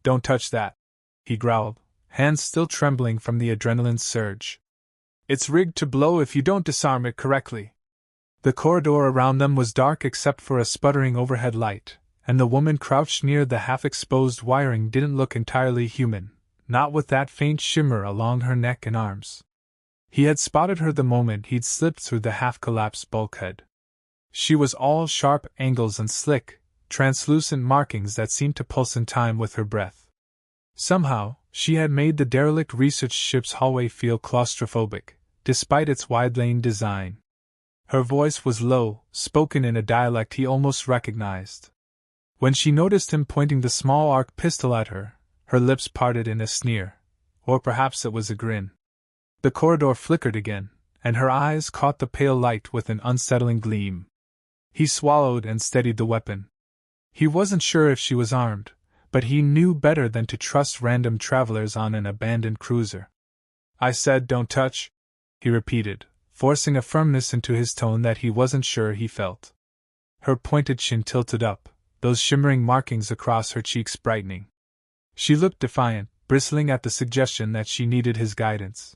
Don't touch that, he growled, hands still trembling from the adrenaline surge. It's rigged to blow if you don't disarm it correctly. The corridor around them was dark except for a sputtering overhead light, and the woman crouched near the half-exposed wiring didn't look entirely human, not with that faint shimmer along her neck and arms. He had spotted her the moment he'd slipped through the half-collapsed bulkhead. She was all sharp angles and slick, translucent markings that seemed to pulse in time with her breath. Somehow, she had made the derelict research ship's hallway feel claustrophobic, despite its wide-lane design. Her voice was low, spoken in a dialect he almost recognized. When she noticed him pointing the small arc pistol at her, her lips parted in a sneer, or perhaps it was a grin. The corridor flickered again, and her eyes caught the pale light with an unsettling gleam. He swallowed and steadied the weapon. He wasn't sure if she was armed, but he knew better than to trust random travelers on an abandoned cruiser. I said don't touch, he repeated, forcing a firmness into his tone that he wasn't sure he felt. Her pointed chin tilted up, those shimmering markings across her cheeks brightening. She looked defiant, bristling at the suggestion that she needed his guidance.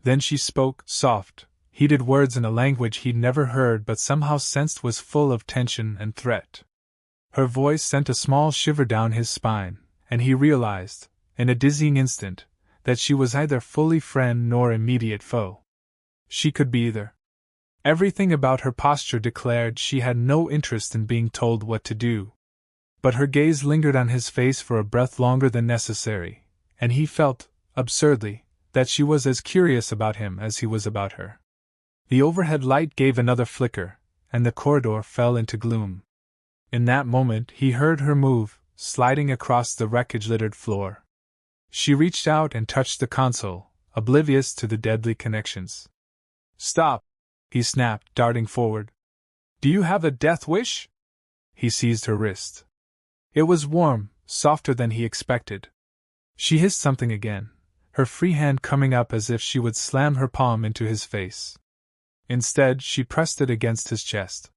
Then she spoke, soft, heated words in a language he'd never heard but somehow sensed was full of tension and threat. Her voice sent a small shiver down his spine, and he realized, in a dizzying instant, that she was neither fully friend nor immediate foe. She could be either. Everything about her posture declared she had no interest in being told what to do. But her gaze lingered on his face for a breath longer than necessary, and he felt, absurdly, that she was as curious about him as he was about her. The overhead light gave another flicker, and the corridor fell into gloom. In that moment he heard her move, sliding across the wreckage-littered floor. She reached out and touched the console, oblivious to the deadly connections. Stop, he snapped, darting forward. Do you have a death wish? He seized her wrist. It was warm, softer than he expected. She hissed something again, her free hand coming up as if she would slam her palm into his face. Instead, she pressed it against his chest.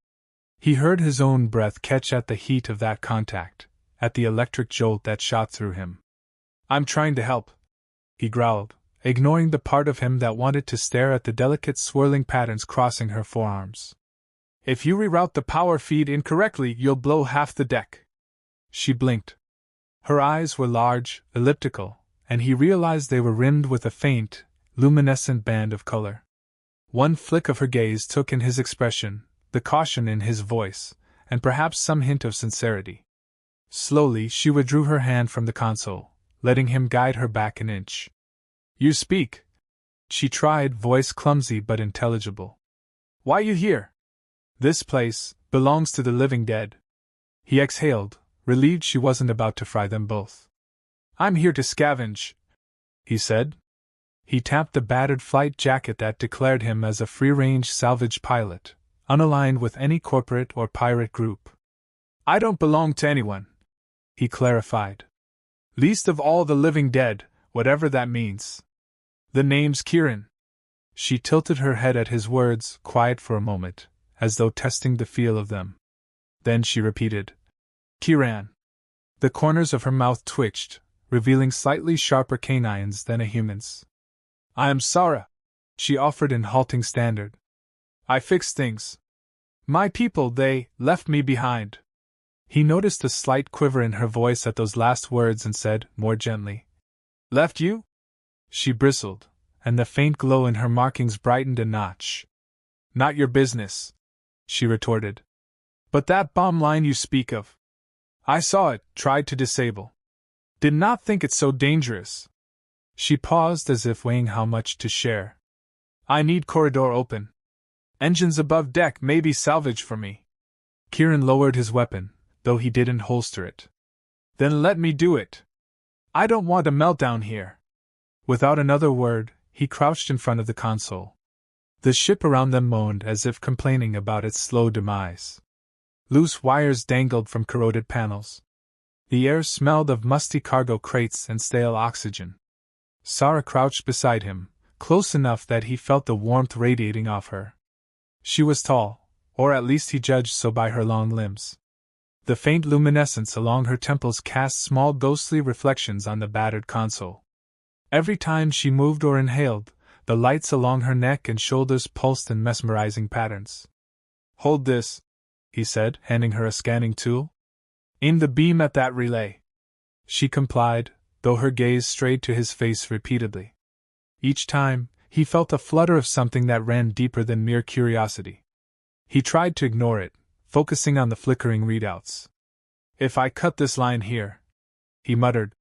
He heard his own breath catch at the heat of that contact, at the electric jolt that shot through him. I'm trying to help, he growled, ignoring the part of him that wanted to stare at the delicate swirling patterns crossing her forearms. If you reroute the power feed incorrectly, you'll blow half the deck. She blinked. Her eyes were large, elliptical, and he realized they were rimmed with a faint, luminescent band of color. One flick of her gaze took in his expression, the caution in his voice, and perhaps some hint of sincerity. Slowly she withdrew her hand from the console, letting him guide her back an inch. You speak, she tried, voice clumsy but intelligible. Why you here? This place belongs to the living dead. He exhaled, relieved she wasn't about to fry them both. I'm here to scavenge, he said. He tapped the battered flight jacket that declared him as a free-range salvage pilot, unaligned with any corporate or pirate group. I don't belong to anyone, he clarified. Least of all the living dead, whatever that means. The name's Kieran. She tilted her head at his words, quiet for a moment, as though testing the feel of them. Then she repeated, Kieran. The corners of her mouth twitched, revealing slightly sharper canines than a human's. I am Sarah, she offered in halting standard. I fixed things. My people, they left me behind. He noticed a slight quiver in her voice at those last words and said, more gently, Left you? She bristled, and the faint glow in her markings brightened a notch. Not your business, she retorted. But that bomb line you speak of. I saw it, tried to disable. Did not think it so dangerous. She paused as if weighing how much to share. I need corridor open. Engines above deck may be salvage for me. Kieran lowered his weapon, though he didn't holster it. Then let me do it. I don't want a meltdown here. Without another word, he crouched in front of the console. The ship around them moaned as if complaining about its slow demise. Loose wires dangled from corroded panels. The air smelled of musty cargo crates and stale oxygen. Sarah crouched beside him, close enough that he felt the warmth radiating off her. She was tall, or at least he judged so by her long limbs. The faint luminescence along her temples cast small ghostly reflections on the battered console. Every time she moved or inhaled, the lights along her neck and shoulders pulsed in mesmerizing patterns. "Hold this," he said, handing her a scanning tool. "Aim the beam at that relay." She complied, though her gaze strayed to his face repeatedly. Each time, he felt a flutter of something that ran deeper than mere curiosity. He tried to ignore it, focusing on the flickering readouts. "If I cut this line here," he muttered,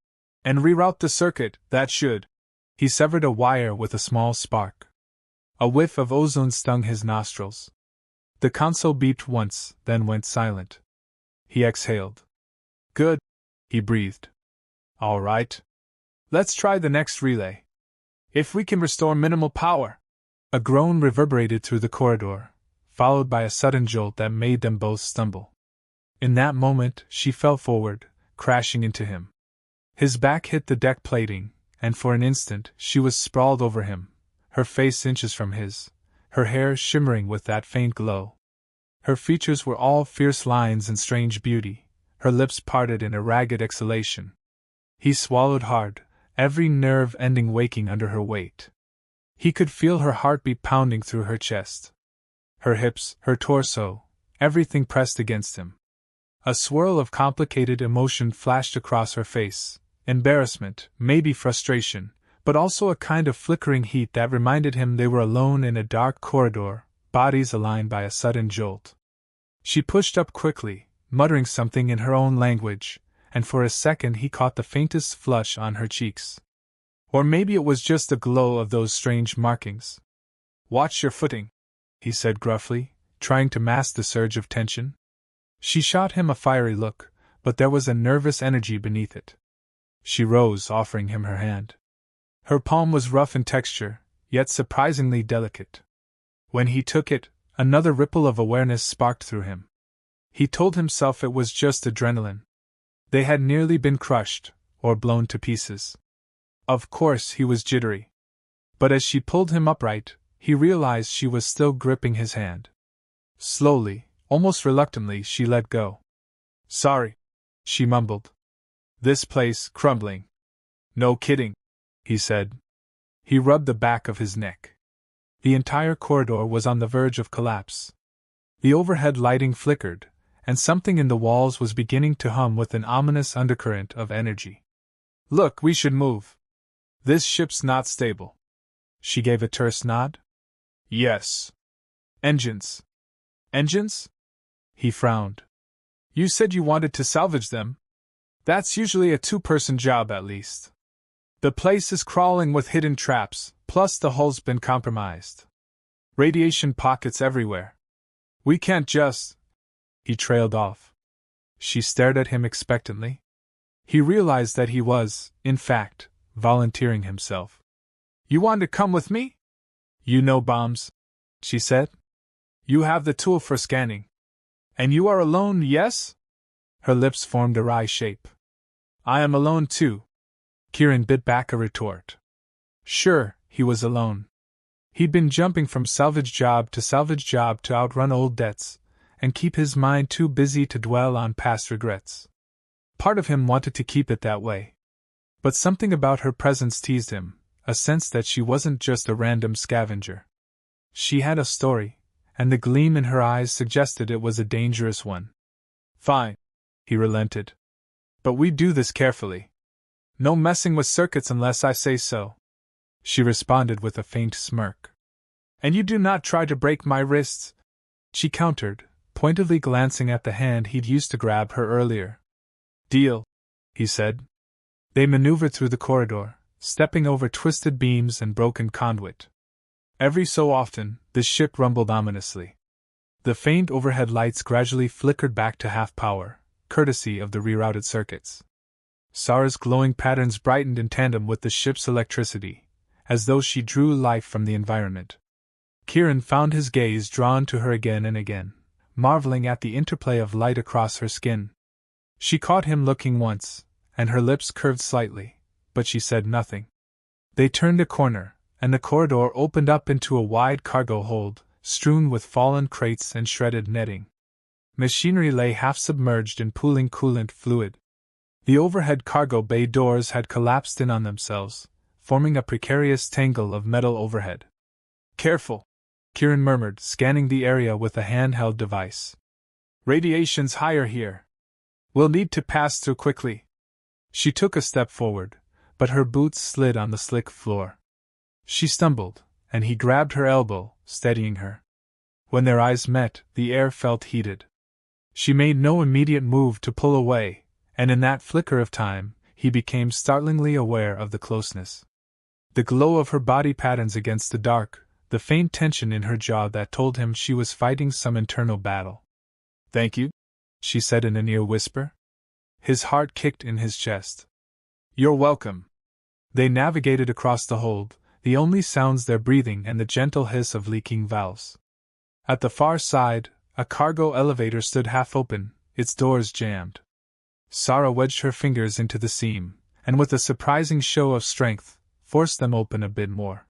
"and reroute the circuit, that should." He severed a wire with a small spark. A whiff of ozone stung his nostrils. The console beeped once, then went silent. He exhaled. "Good," he breathed. "All right. Let's try the next relay. If we can restore minimal power." A groan reverberated through the corridor, followed by a sudden jolt that made them both stumble. In that moment, she fell forward, crashing into him. His back hit the deck plating, and for an instant she was sprawled over him, her face inches from his, her hair shimmering with that faint glow. Her features were all fierce lines and strange beauty, her lips parted in a ragged exhalation. He swallowed hard, every nerve ending waking under her weight. He could feel her heartbeat pounding through her chest. Her hips, her torso, everything pressed against him. A swirl of complicated emotion flashed across her face. Embarrassment, maybe frustration, but also a kind of flickering heat that reminded him they were alone in a dark corridor, bodies aligned by a sudden jolt. She pushed up quickly, muttering something in her own language, and for a second he caught the faintest flush on her cheeks. Or maybe it was just the glow of those strange markings. "Watch your footing," he said gruffly, trying to mask the surge of tension. She shot him a fiery look, but there was a nervous energy beneath it. She rose, offering him her hand. Her palm was rough in texture, yet surprisingly delicate. When he took it, another ripple of awareness sparked through him. He told himself it was just adrenaline. They had nearly been crushed, or blown to pieces. Of course he was jittery. But as she pulled him upright, he realized she was still gripping his hand. Slowly, almost reluctantly, she let go. "Sorry," she mumbled. "This place, crumbling." "No kidding," he said. He rubbed the back of his neck. The entire corridor was on the verge of collapse. The overhead lighting flickered, and something in the walls was beginning to hum with an ominous undercurrent of energy. "Look, we should move. This ship's not stable." She gave a terse nod. "Yes. Engines." "Engines?" He frowned. "You said you wanted to salvage them. That's usually a two-person job at least. The place is crawling with hidden traps, plus the hull's been compromised. Radiation pockets everywhere. We can't just—" He trailed off. She stared at him expectantly. He realized that he was, in fact, volunteering himself. "You want to come with me?" "You know bombs," she said. "You have the tool for scanning. And you are alone, yes?" Her lips formed a wry shape. "I am alone too." Kieran bit back a retort. Sure, he was alone. He'd been jumping from salvage job to outrun old debts, and keep his mind too busy to dwell on past regrets. Part of him wanted to keep it that way. But something about her presence teased him, a sense that she wasn't just a random scavenger. She had a story, and the gleam in her eyes suggested it was a dangerous one. "Fine," he relented. "But we do this carefully. No messing with circuits unless I say so." She responded with a faint smirk. "And you do not try to break my wrists," she countered, pointedly glancing at the hand he'd used to grab her earlier. "Deal," he said. They maneuvered through the corridor, stepping over twisted beams and broken conduit. Every so often, the ship rumbled ominously. The faint overhead lights gradually flickered back to half power, courtesy of the rerouted circuits. Sarah's glowing patterns brightened in tandem with the ship's electricity, as though she drew life from the environment. Kieran found his gaze drawn to her again and again, marveling at the interplay of light across her skin. She caught him looking once, and her lips curved slightly, but she said nothing. They turned a corner, and the corridor opened up into a wide cargo hold, strewn with fallen crates and shredded netting. Machinery lay half-submerged in pooling coolant fluid. The overhead cargo bay doors had collapsed in on themselves, forming a precarious tangle of metal overhead. "Careful," Kieran murmured, scanning the area with a handheld device. "Radiation's higher here. We'll need to pass through quickly." She took a step forward, but her boots slid on the slick floor. She stumbled, and he grabbed her elbow, steadying her. When their eyes met, the air felt heated. She made no immediate move to pull away, and in that flicker of time, he became startlingly aware of the closeness. The glow of her body patterns against the dark, the faint tension in her jaw that told him she was fighting some internal battle. "Thank you," she said in an ear whisper. His heart kicked in his chest. "You're welcome." They navigated across the hold, the only sounds their breathing and the gentle hiss of leaking valves. At the far side, a cargo elevator stood half open, its doors jammed. Sarah wedged her fingers into the seam, and with a surprising show of strength, forced them open a bit more.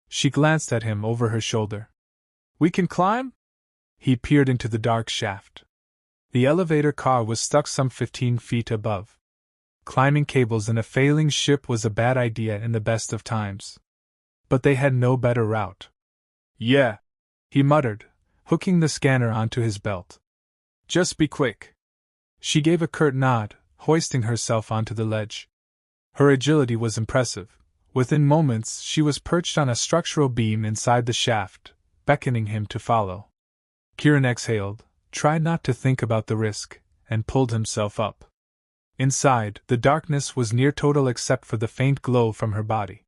She glanced at him over her shoulder. "We can climb?" He peered into the dark shaft. The elevator car was stuck some 15 feet above. Climbing cables in a failing ship was a bad idea in the best of times. But they had no better route. "Yeah," he muttered, hooking the scanner onto his belt. "Just be quick." She gave a curt nod, hoisting herself onto the ledge. Her agility was impressive. Within moments she was perched on a structural beam inside the shaft, beckoning him to follow. Kieran exhaled, tried not to think about the risk, and pulled himself up. Inside, the darkness was near total except for the faint glow from her body.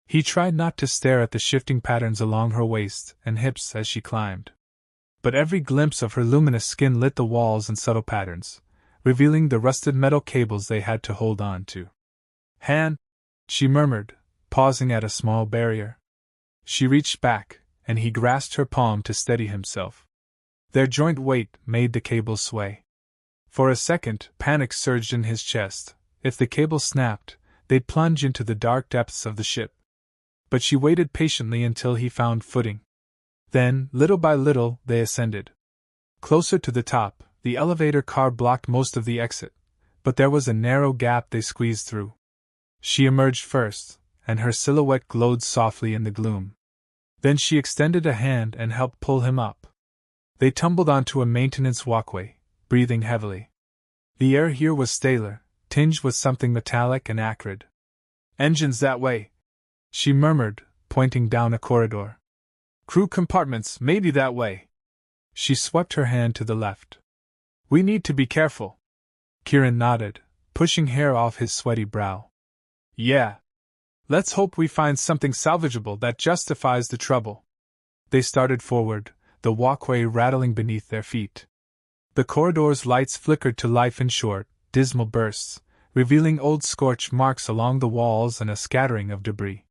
He tried not to stare at the shifting patterns along her waist and hips as she climbed. But every glimpse of her luminous skin lit the walls in subtle patterns, revealing the rusted metal cables they had to hold on to. "Han," she murmured, pausing at a small barrier. She reached back, and he grasped her palm to steady himself. Their joint weight made the cable sway. For a second, panic surged in his chest. If the cable snapped, they'd plunge into the dark depths of the ship. But she waited patiently until he found footing. Then, little by little, they ascended. Closer to the top, the elevator car blocked most of the exit, but there was a narrow gap they squeezed through. She emerged first, and her silhouette glowed softly in the gloom. Then she extended a hand and helped pull him up. They tumbled onto a maintenance walkway, breathing heavily. The air here was staler, tinged with something metallic and acrid. "Engines that way," she murmured, pointing down a corridor. "Crew compartments maybe that way." She swept her hand to the left. "We need to be careful." Kieran nodded, pushing hair off his sweaty brow. "Yeah. Let's hope we find something salvageable that justifies the trouble." They started forward, the walkway rattling beneath their feet. The corridor's lights flickered to life in short, dismal bursts, revealing old scorch marks along the walls and a scattering of debris.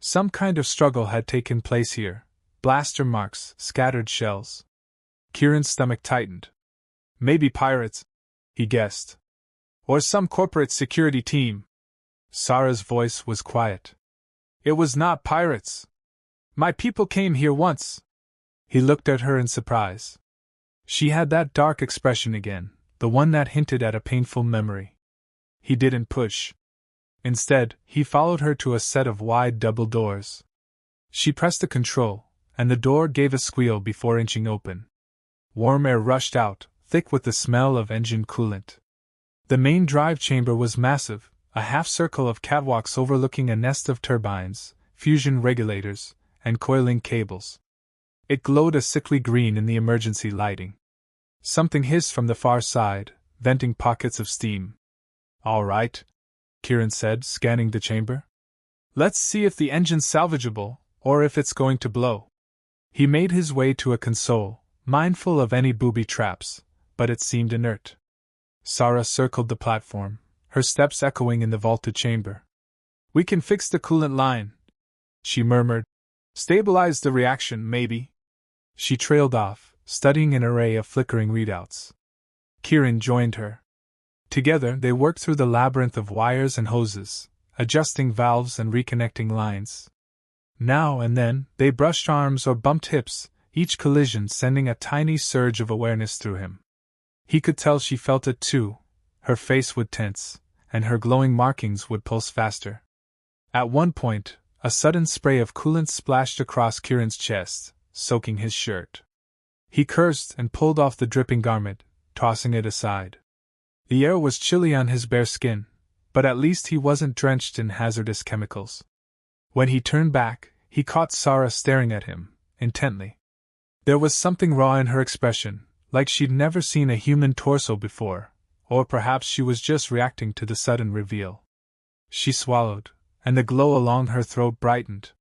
Some kind of struggle had taken place here. Blaster marks, scattered shells. Kieran's stomach tightened. "Maybe pirates," he guessed. "Or some corporate security team." Sarah's voice was quiet. "It was not pirates. My people came here once." He looked at her in surprise. She had that dark expression again, the one that hinted at a painful memory. He didn't push. Instead, he followed her to a set of wide double doors. She pressed the control, and the door gave a squeal before inching open. Warm air rushed out, thick with the smell of engine coolant. The main drive chamber was massive, a half-circle of catwalks overlooking a nest of turbines, fusion regulators, and coiling cables. It glowed a sickly green in the emergency lighting. Something hissed from the far side, venting pockets of steam. "All right," Kieran said, scanning the chamber. "Let's see if the engine's salvageable, or if it's going to blow." He made his way to a console, mindful of any booby traps, but it seemed inert. Sarah circled the platform, her steps echoing in the vaulted chamber. "We can fix the coolant line," she murmured. "Stabilize the reaction, maybe." She trailed off, studying an array of flickering readouts. Kieran joined her. Together they worked through the labyrinth of wires and hoses, adjusting valves and reconnecting lines. Now and then, they brushed arms or bumped hips, each collision sending a tiny surge of awareness through him. He could tell she felt it too. Her face would tense, and her glowing markings would pulse faster. At one point, a sudden spray of coolant splashed across Kieran's chest, soaking his shirt. He cursed and pulled off the dripping garment, tossing it aside. The air was chilly on his bare skin, but at least he wasn't drenched in hazardous chemicals. When he turned back, he caught Sarah staring at him, intently. There was something raw in her expression, like she'd never seen a human torso before, or perhaps she was just reacting to the sudden reveal. She swallowed, and the glow along her throat brightened.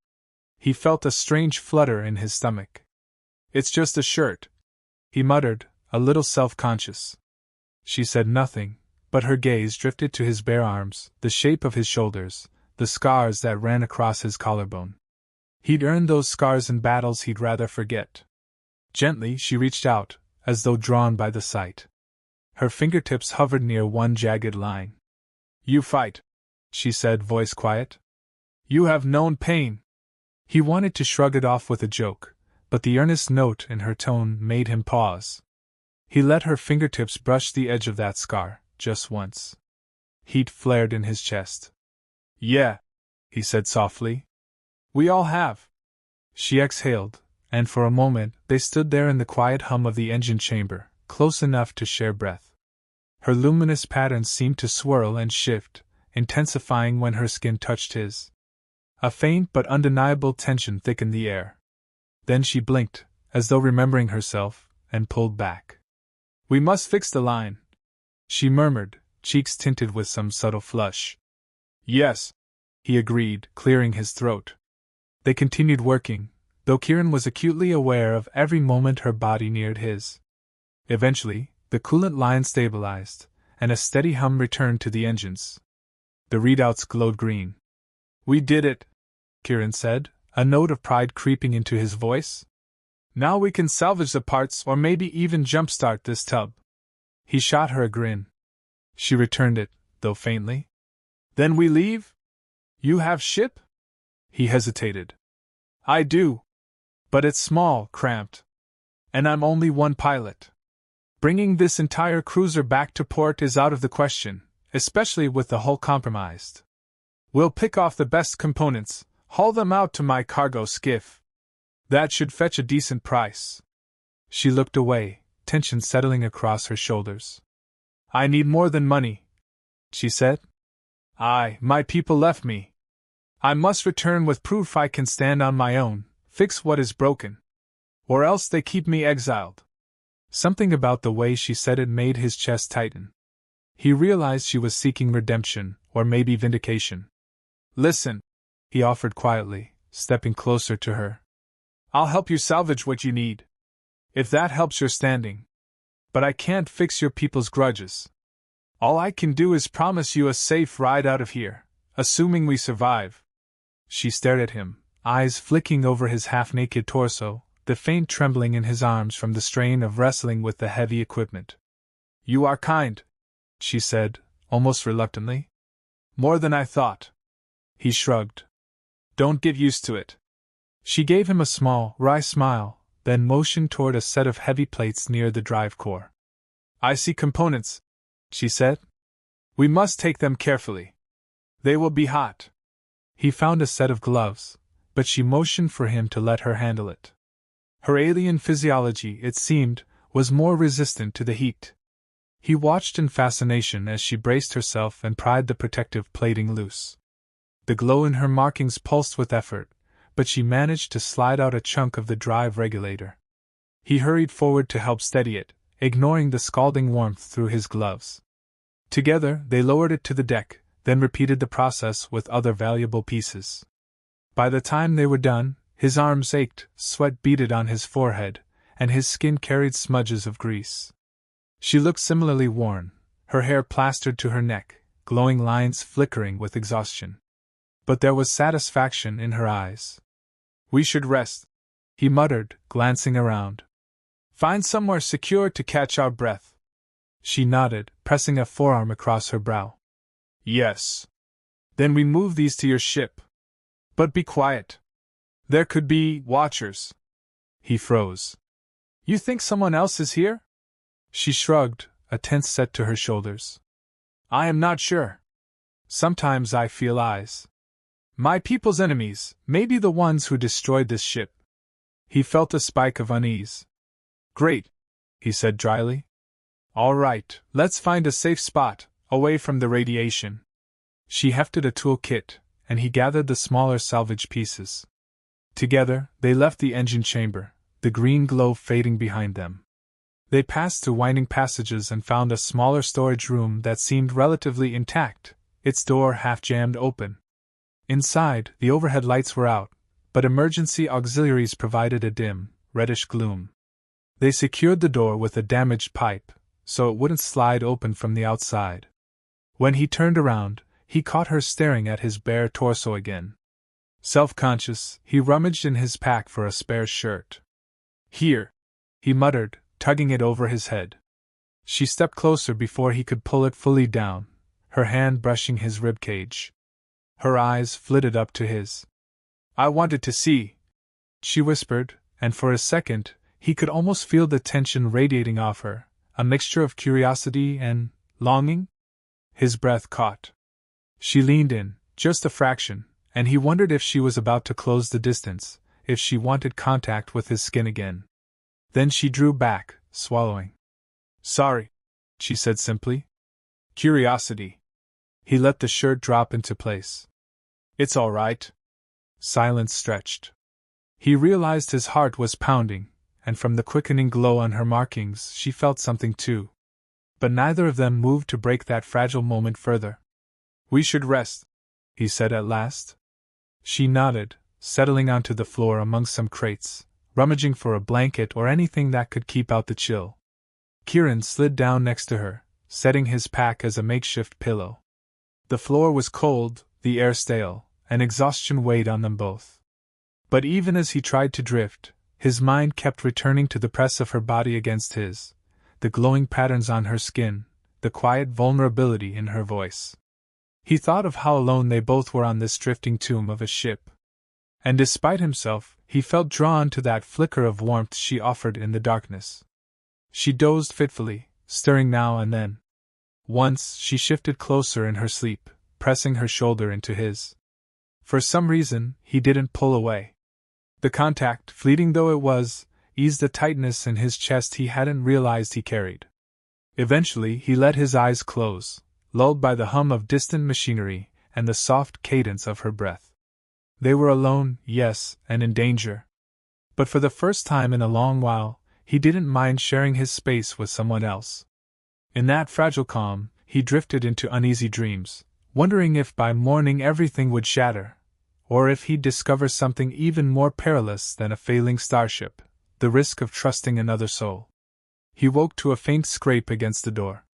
He felt a strange flutter in his stomach. "It's just a shirt," he muttered, a little self-conscious. She said nothing, but her gaze drifted to his bare arms, the shape of his shoulders, the scars that ran across his collarbone. He'd earned those scars in battles he'd rather forget. Gently, she reached out, as though drawn by the sight. Her fingertips hovered near one jagged line. "You fight," she said, voice quiet. "You have known pain." He wanted to shrug it off with a joke, but the earnest note in her tone made him pause. He let her fingertips brush the edge of that scar, just once. Heat flared in his chest. "Yeah," he said softly. "We all have." She exhaled, and for a moment they stood there in the quiet hum of the engine chamber, close enough to share breath. Her luminous patterns seemed to swirl and shift, intensifying when her skin touched his. A faint but undeniable tension thickened the air. Then she blinked, as though remembering herself, and pulled back. "We must fix the line," she murmured, cheeks tinted with some subtle flush. "Yes," he agreed, clearing his throat. They continued working, though Kieran was acutely aware of every moment her body neared his. Eventually, the coolant line stabilized, and a steady hum returned to the engines. The readouts glowed green. "We did it," Kieran said, a note of pride creeping into his voice. "Now we can salvage the parts or maybe even jumpstart this tub." He shot her a grin. She returned it, though faintly. "Then we leave? You have ship?" He hesitated. "I do. But it's small, cramped. And I'm only one pilot. Bringing this entire cruiser back to port is out of the question, especially with the hull compromised. We'll pick off the best components, haul them out to my cargo skiff. That should fetch a decent price." She looked away, tension settling across her shoulders. "I need more than money," she said. My people left me. I must return with proof I can stand on my own, fix what is broken. Or else they keep me exiled." Something about the way she said it made his chest tighten. He realized she was seeking redemption, or maybe vindication. "Listen," he offered quietly, stepping closer to her. "I'll help you salvage what you need, if that helps your standing. But I can't fix your people's grudges. All I can do is promise you a safe ride out of here, assuming we survive." She stared at him, eyes flicking over his half-naked torso, the faint trembling in his arms from the strain of wrestling with the heavy equipment. "You are kind," she said, almost reluctantly. "More than I thought." He shrugged. "Don't get used to it." She gave him a small, wry smile, then motioned toward a set of heavy plates near the drive core. "I see components," she said. "We must take them carefully. They will be hot." He found a set of gloves, but she motioned for him to let her handle it. Her alien physiology, it seemed, was more resistant to the heat. He watched in fascination as she braced herself and pried the protective plating loose. The glow in her markings pulsed with effort, but she managed to slide out a chunk of the drive regulator. He hurried forward to help steady it, ignoring the scalding warmth through his gloves. Together, they lowered it to the deck, then repeated the process with other valuable pieces. By the time they were done, his arms ached, sweat beaded on his forehead, and his skin carried smudges of grease. She looked similarly worn, her hair plastered to her neck, glowing lines flickering with exhaustion. But there was satisfaction in her eyes. "We should rest," he muttered, glancing around. "Find somewhere secure to catch our breath." She nodded, pressing a forearm across her brow. "Yes. Then we move these to your ship. But be quiet. There could be watchers." He froze. "You think someone else is here?" She shrugged, a tense set to her shoulders. I am not sure. Sometimes I feel eyes. My people's enemies, maybe the ones who destroyed this ship. He felt a spike of unease. Great, he said dryly. All right, let's find a safe spot, away from the radiation. She hefted a tool kit, and he gathered the smaller salvage pieces. Together, they left the engine chamber, the green glow fading behind them. They passed through winding passages and found a smaller storage room that seemed relatively intact, its door half jammed open. Inside, the overhead lights were out, but emergency auxiliaries provided a dim, reddish gloom. They secured the door with a damaged pipe, so it wouldn't slide open from the outside. When he turned around, he caught her staring at his bare torso again. Self-conscious, he rummaged in his pack for a spare shirt. Here, he muttered, tugging it over his head. She stepped closer before he could pull it fully down, her hand brushing his ribcage. Her eyes flitted up to his. I wanted to see, she whispered, and for a second, he could almost feel the tension radiating off her, a mixture of curiosity and longing. His breath caught. She leaned in, just a fraction, and he wondered if she was about to close the distance, if she wanted contact with his skin again. Then she drew back, swallowing. Sorry, she said simply. Curiosity. He let the shirt drop into place. It's all right. Silence stretched. He realized his heart was pounding, and from the quickening glow on her markings she felt something too. But neither of them moved to break that fragile moment further. We should rest, he said at last. She nodded, settling onto the floor among some crates, rummaging for a blanket or anything that could keep out the chill. Kieran slid down next to her, setting his pack as a makeshift pillow. The floor was cold, the air stale, and exhaustion weighed on them both. But even as he tried to drift, his mind kept returning to the press of her body against his, the glowing patterns on her skin, the quiet vulnerability in her voice. He thought of how alone they both were on this drifting tomb of a ship. And despite himself, he felt drawn to that flicker of warmth she offered in the darkness. She dozed fitfully, stirring now and then. Once she shifted closer in her sleep, pressing her shoulder into his. For some reason, he didn't pull away. The contact, fleeting though it was, eased a tightness in his chest he hadn't realized he carried. Eventually he let his eyes close, lulled by the hum of distant machinery and the soft cadence of her breath. They were alone, yes, and in danger. But for the first time in a long while, he didn't mind sharing his space with someone else. In that fragile calm, he drifted into uneasy dreams, wondering if by morning everything would shatter, or if he'd discover something even more perilous than a failing starship, the risk of trusting another soul. He woke to a faint scrape against the door.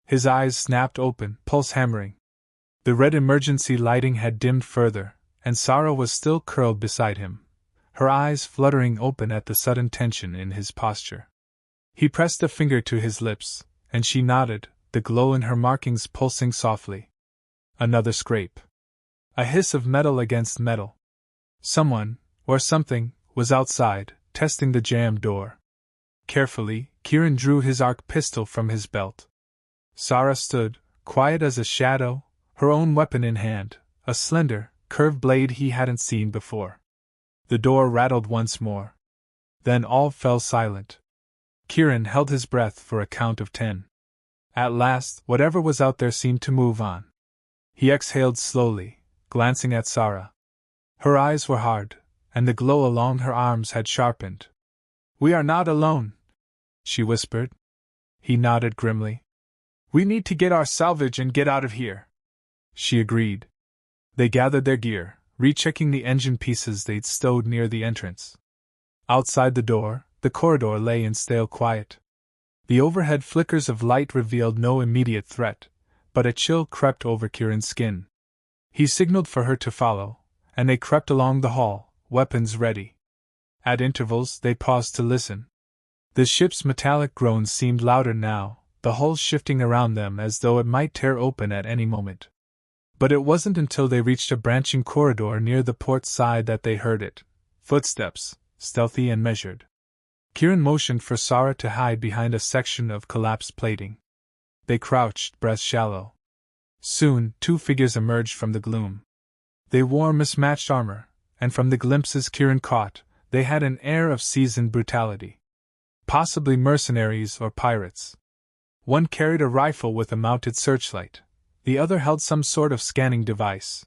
His eyes snapped open, pulse hammering. The red emergency lighting had dimmed further, and Sarah was still curled beside him, her eyes fluttering open at the sudden tension in his posture. He pressed a finger to his lips, and she nodded, the glow in her markings pulsing softly. Another scrape. A hiss of metal against metal. Someone, or something, was outside, testing the jammed door. Carefully, Kieran drew his arc pistol from his belt. Sarah stood, quiet as a shadow, her own weapon in hand, a slender, curved blade he hadn't seen before. The door rattled once more. Then all fell silent. Kieran held his breath for a count of 10. At last, whatever was out there seemed to move on. He exhaled slowly, glancing at Sarah. Her eyes were hard, and the glow along her arms had sharpened. We are not alone, she whispered. He nodded grimly. We need to get our salvage and get out of here, she agreed. They gathered their gear, rechecking the engine pieces they'd stowed near the entrance. Outside the door, the corridor lay in stale quiet. The overhead flickers of light revealed no immediate threat, but a chill crept over Kieran's skin. He signaled for her to follow, and they crept along the hall, weapons ready. At intervals they paused to listen. The ship's metallic groans seemed louder now, the hull shifting around them as though it might tear open at any moment. But it wasn't until they reached a branching corridor near the port side that they heard it. Footsteps, stealthy and measured. Kieran motioned for Sarah to hide behind a section of collapsed plating. They crouched, breath shallow. Soon, two figures emerged from the gloom. They wore mismatched armor, and from the glimpses Kieran caught, they had an air of seasoned brutality. Possibly mercenaries or pirates. One carried a rifle with a mounted searchlight, the other held some sort of scanning device.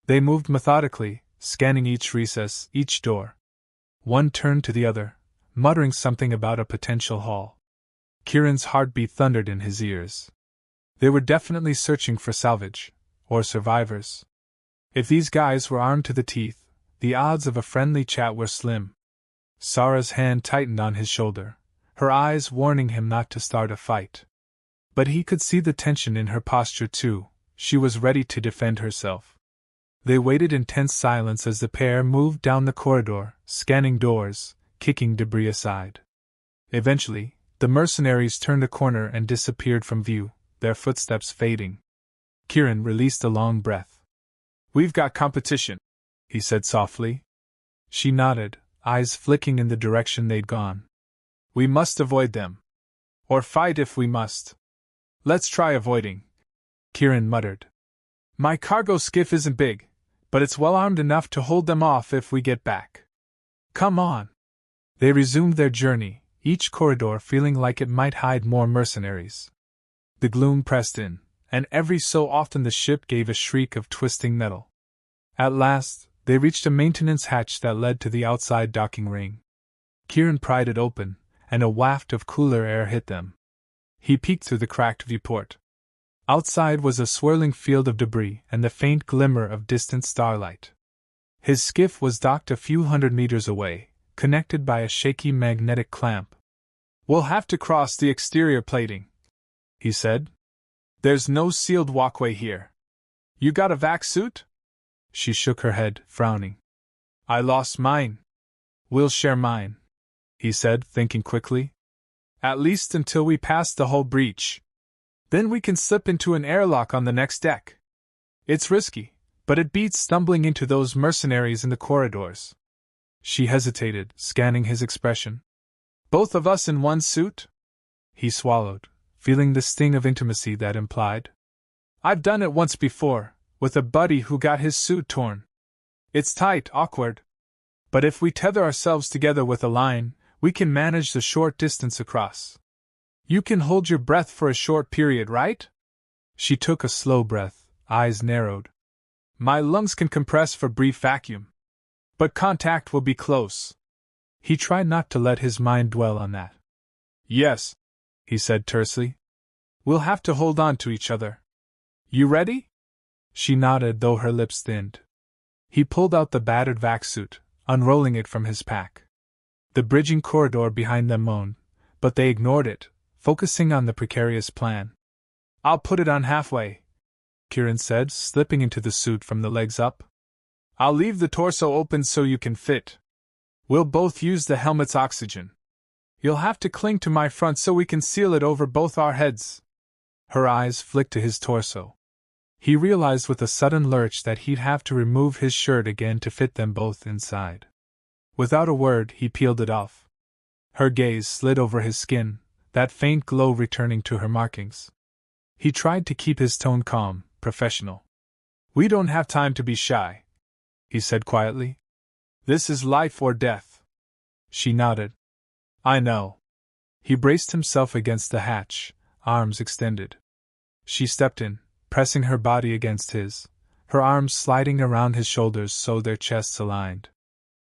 They moved methodically, scanning each recess, each door. One turned to the other, muttering something about a potential haul. Kieran's heartbeat thundered in his ears. They were definitely searching for salvage, or survivors. If these guys were armed to the teeth, the odds of a friendly chat were slim. Sarah's hand tightened on his shoulder, her eyes warning him not to start a fight. But he could see the tension in her posture too. She was ready to defend herself. They waited in tense silence as the pair moved down the corridor, scanning doors, kicking debris aside. Eventually, the mercenaries turned a corner and disappeared from view, their footsteps fading. Kieran released a long breath. "We've got competition," he said softly. She nodded, eyes flicking in the direction they'd gone. "We must avoid them. Or fight if we must." "Let's try avoiding," Kieran muttered. "My cargo skiff isn't big, but it's well armed enough to hold them off if we get back. Come on." They resumed their journey, each corridor feeling like it might hide more mercenaries. The gloom pressed in, and every so often the ship gave a shriek of twisting metal. At last, they reached a maintenance hatch that led to the outside docking ring. Kieran pried it open, and a waft of cooler air hit them. He peeked through the cracked viewport. Outside was a swirling field of debris and the faint glimmer of distant starlight. His skiff was docked a few hundred meters away, connected by a shaky magnetic clamp. "We'll have to cross the exterior plating," he said. "There's no sealed walkway here. You got a vac suit?" She shook her head, frowning. "I lost mine." "We'll share mine," he said, thinking quickly. "At least until we pass the hull breach. Then we can slip into an airlock on the next deck. It's risky, but it beats stumbling into those mercenaries in the corridors." She hesitated, scanning his expression. "Both of us in one suit?" He swallowed, feeling the sting of intimacy that implied. "I've done it once before, with a buddy who got his suit torn. It's tight, awkward. But if we tether ourselves together with a line, we can manage the short distance across. You can hold your breath for a short period, right?" She took a slow breath, eyes narrowed. "My lungs can compress for brief vacuum. But contact will be close." He tried not to let his mind dwell on that. "Yes," he said tersely. "We'll have to hold on to each other. You ready?" She nodded, though her lips thinned. He pulled out the battered vac suit, unrolling it from his pack. The bridging corridor behind them moaned, but they ignored it, focusing on the precarious plan. "I'll put it on halfway," Kieran said, slipping into the suit from the legs up. "I'll leave the torso open so you can fit. We'll both use the helmet's oxygen. You'll have to cling to my front so we can seal it over both our heads." Her eyes flicked to his torso. He realized with a sudden lurch that he'd have to remove his shirt again to fit them both inside. Without a word, he peeled it off. Her gaze slid over his skin, that faint glow returning to her markings. He tried to keep his tone calm, professional. "We don't have time to be shy," he said quietly. "This is life or death." She nodded. "I know." He braced himself against the hatch, arms extended. She stepped in, pressing her body against his, her arms sliding around his shoulders so their chests aligned.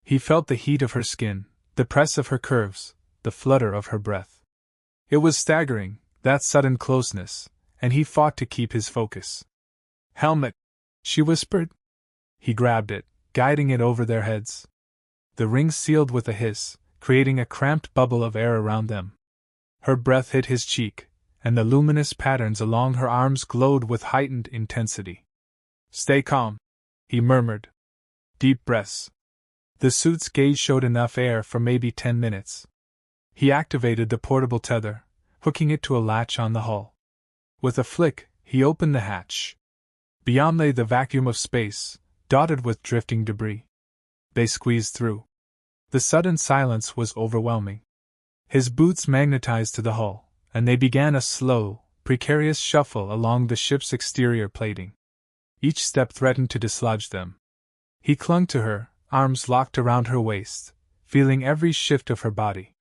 He felt the heat of her skin, the press of her curves, the flutter of her breath. It was staggering, that sudden closeness, and he fought to keep his focus. "Helmet," she whispered. He grabbed it, guiding it over their heads. The ring sealed with a hiss, creating a cramped bubble of air around them. Her breath hit his cheek, and the luminous patterns along her arms glowed with heightened intensity. "Stay calm," he murmured. Deep breaths. The suit's gauge showed enough air for maybe 10 minutes. He activated the portable tether, hooking it to a latch on the hull. With a flick, he opened the hatch. Beyond lay the vacuum of space, dotted with drifting debris. They squeezed through. The sudden silence was overwhelming. His boots magnetized to the hull, and they began a slow, precarious shuffle along the ship's exterior plating. Each step threatened to dislodge them. He clung to her, arms locked around her waist, feeling every shift of her body.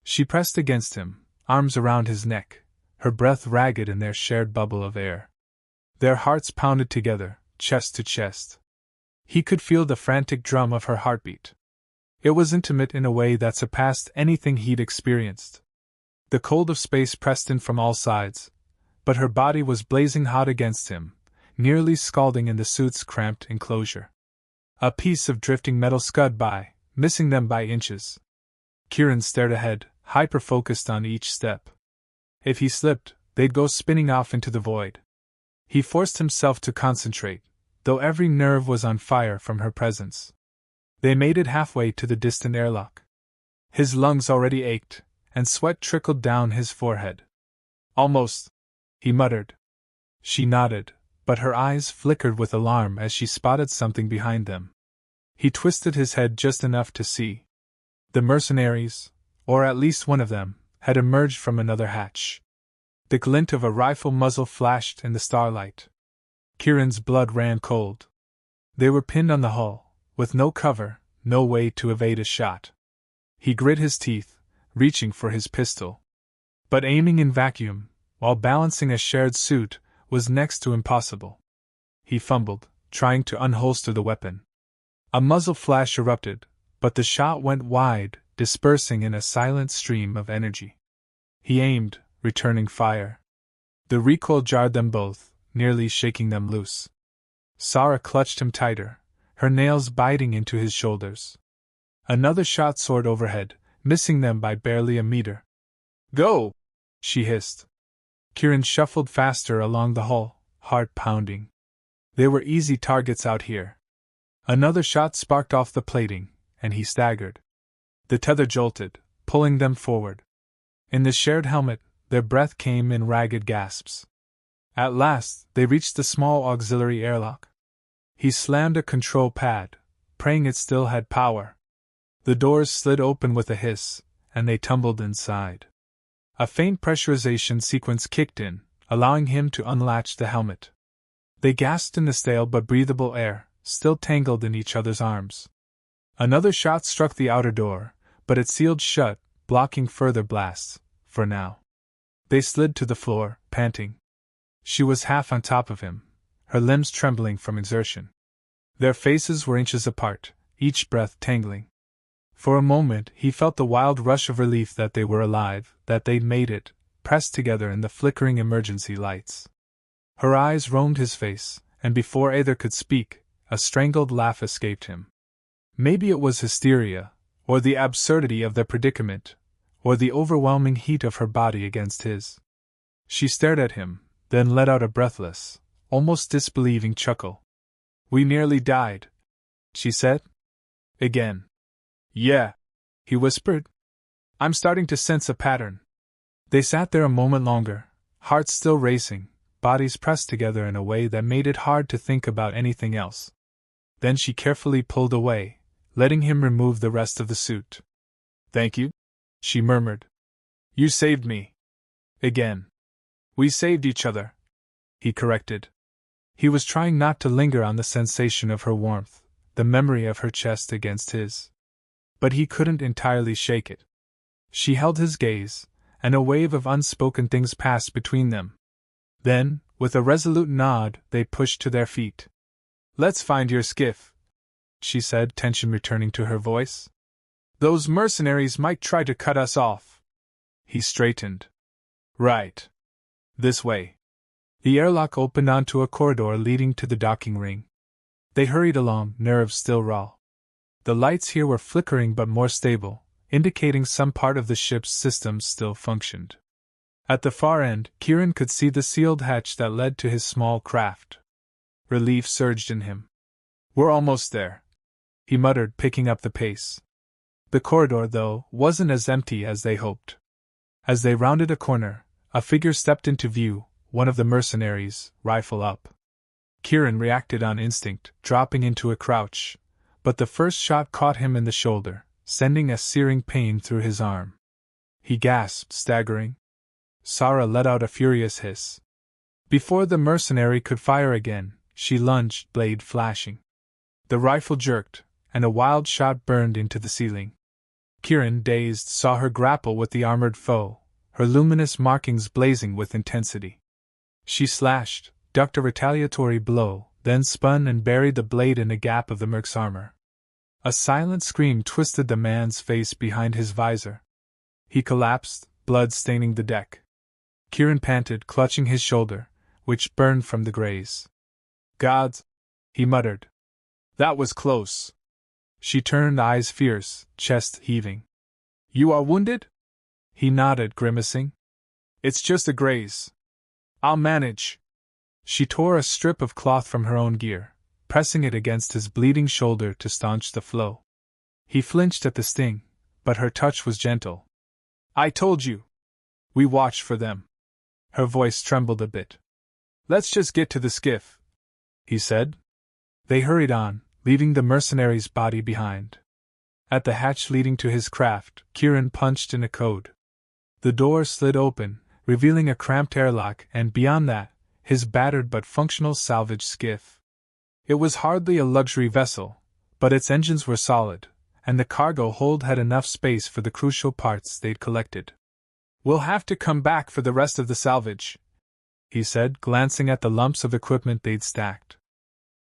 She pressed against him, arms around his neck, her breath ragged in their shared bubble of air. Their hearts pounded together, chest to chest. He could feel the frantic drum of her heartbeat. It was intimate in a way that surpassed anything he'd experienced. The cold of space pressed in from all sides, but her body was blazing hot against him, nearly scalding in the suit's cramped enclosure. A piece of drifting metal scud by, missing them by inches. Kieran stared ahead, hyper-focused on each step. If he slipped, they'd go spinning off into the void. He forced himself to concentrate, though every nerve was on fire from her presence. They made it halfway to the distant airlock. His lungs already ached, and sweat trickled down his forehead. Almost, he muttered. She nodded, but her eyes flickered with alarm as she spotted something behind them. He twisted his head just enough to see. The mercenaries, or at least one of them, had emerged from another hatch. The glint of a rifle muzzle flashed in the starlight. Kieran's blood ran cold. They were pinned on the hull, with no cover, no way to evade a shot. He grit his teeth, reaching for his pistol. But aiming in vacuum, while balancing a shared suit, was next to impossible. He fumbled, trying to unholster the weapon. A muzzle flash erupted, but the shot went wide, dispersing in a silent stream of energy. He aimed, returning fire. The recoil jarred them both, nearly shaking them loose. Sarah clutched him tighter, her nails biting into his shoulders. Another shot soared overhead, missing them by barely a meter. "Go!" she hissed. Kieran shuffled faster along the hull, heart pounding. They were easy targets out here. Another shot sparked off the plating, and he staggered. The tether jolted, pulling them forward. In the shared helmet, their breath came in ragged gasps. At last, they reached the small auxiliary airlock. He slammed a control pad, praying it still had power. The doors slid open with a hiss, and they tumbled inside. A faint pressurization sequence kicked in, allowing him to unlatch the helmet. They gasped in the stale but breathable air, still tangled in each other's arms. Another shot struck the outer door, but it sealed shut, blocking further blasts, for now. They slid to the floor, panting. She was half on top of him, her limbs trembling from exertion. Their faces were inches apart, each breath tangling. For a moment he felt the wild rush of relief that they were alive, that they'd made it, pressed together in the flickering emergency lights. Her eyes roamed his face, and before either could speak, a strangled laugh escaped him. Maybe it was hysteria, or the absurdity of their predicament, or the overwhelming heat of her body against his. She stared at him, then let out a breathless, almost disbelieving chuckle. "We nearly died," she said. Again. "Yeah," he whispered. "I'm starting to sense a pattern." They sat there a moment longer, hearts still racing, bodies pressed together in a way that made it hard to think about anything else. Then she carefully pulled away, letting him remove the rest of the suit. "Thank you," she murmured. "You saved me." Again. "We saved each other," he corrected. He was trying not to linger on the sensation of her warmth, the memory of her chest against his. But he couldn't entirely shake it. She held his gaze, and a wave of unspoken things passed between them. Then, with a resolute nod, they pushed to their feet. "Let's find your skiff," she said, tension returning to her voice. "Those mercenaries might try to cut us off." He straightened. "Right. This way." The airlock opened onto a corridor leading to the docking ring. They hurried along, nerves still raw. The lights here were flickering but more stable, indicating some part of the ship's systems still functioned. At the far end, Kieran could see the sealed hatch that led to his small craft. Relief surged in him. "We're almost there," he muttered, picking up the pace. The corridor, though, wasn't as empty as they hoped. As they rounded a corner, a figure stepped into view, one of the mercenaries, rifle up. Kieran reacted on instinct, dropping into a crouch, but the first shot caught him in the shoulder, sending a searing pain through his arm. He gasped, staggering. Sarah let out a furious hiss. Before the mercenary could fire again, she lunged, blade flashing. The rifle jerked, and a wild shot burned into the ceiling. Kieran, dazed, saw her grapple with the armored foe, her luminous markings blazing with intensity. She slashed, ducked a retaliatory blow, then spun and buried the blade in a gap of the merc's armor. A silent scream twisted the man's face behind his visor. He collapsed, blood staining the deck. Kieran panted, clutching his shoulder, which burned from the graze. "Gods!" he muttered. "That was close." She turned, eyes fierce, chest heaving. "You are wounded?" He nodded, grimacing. "It's just a graze. I'll manage." She tore a strip of cloth from her own gear, pressing it against his bleeding shoulder to staunch the flow. He flinched at the sting, but her touch was gentle. "I told you. We watched for them." Her voice trembled a bit. "Let's just get to the skiff," he said. They hurried on, leaving the mercenary's body behind. At the hatch leading to his craft, Kieran punched in a code. The door slid open, revealing a cramped airlock, and beyond that, his battered but functional salvage skiff. It was hardly a luxury vessel, but its engines were solid, and the cargo hold had enough space for the crucial parts they'd collected. "We'll have to come back for the rest of the salvage," he said, glancing at the lumps of equipment they'd stacked.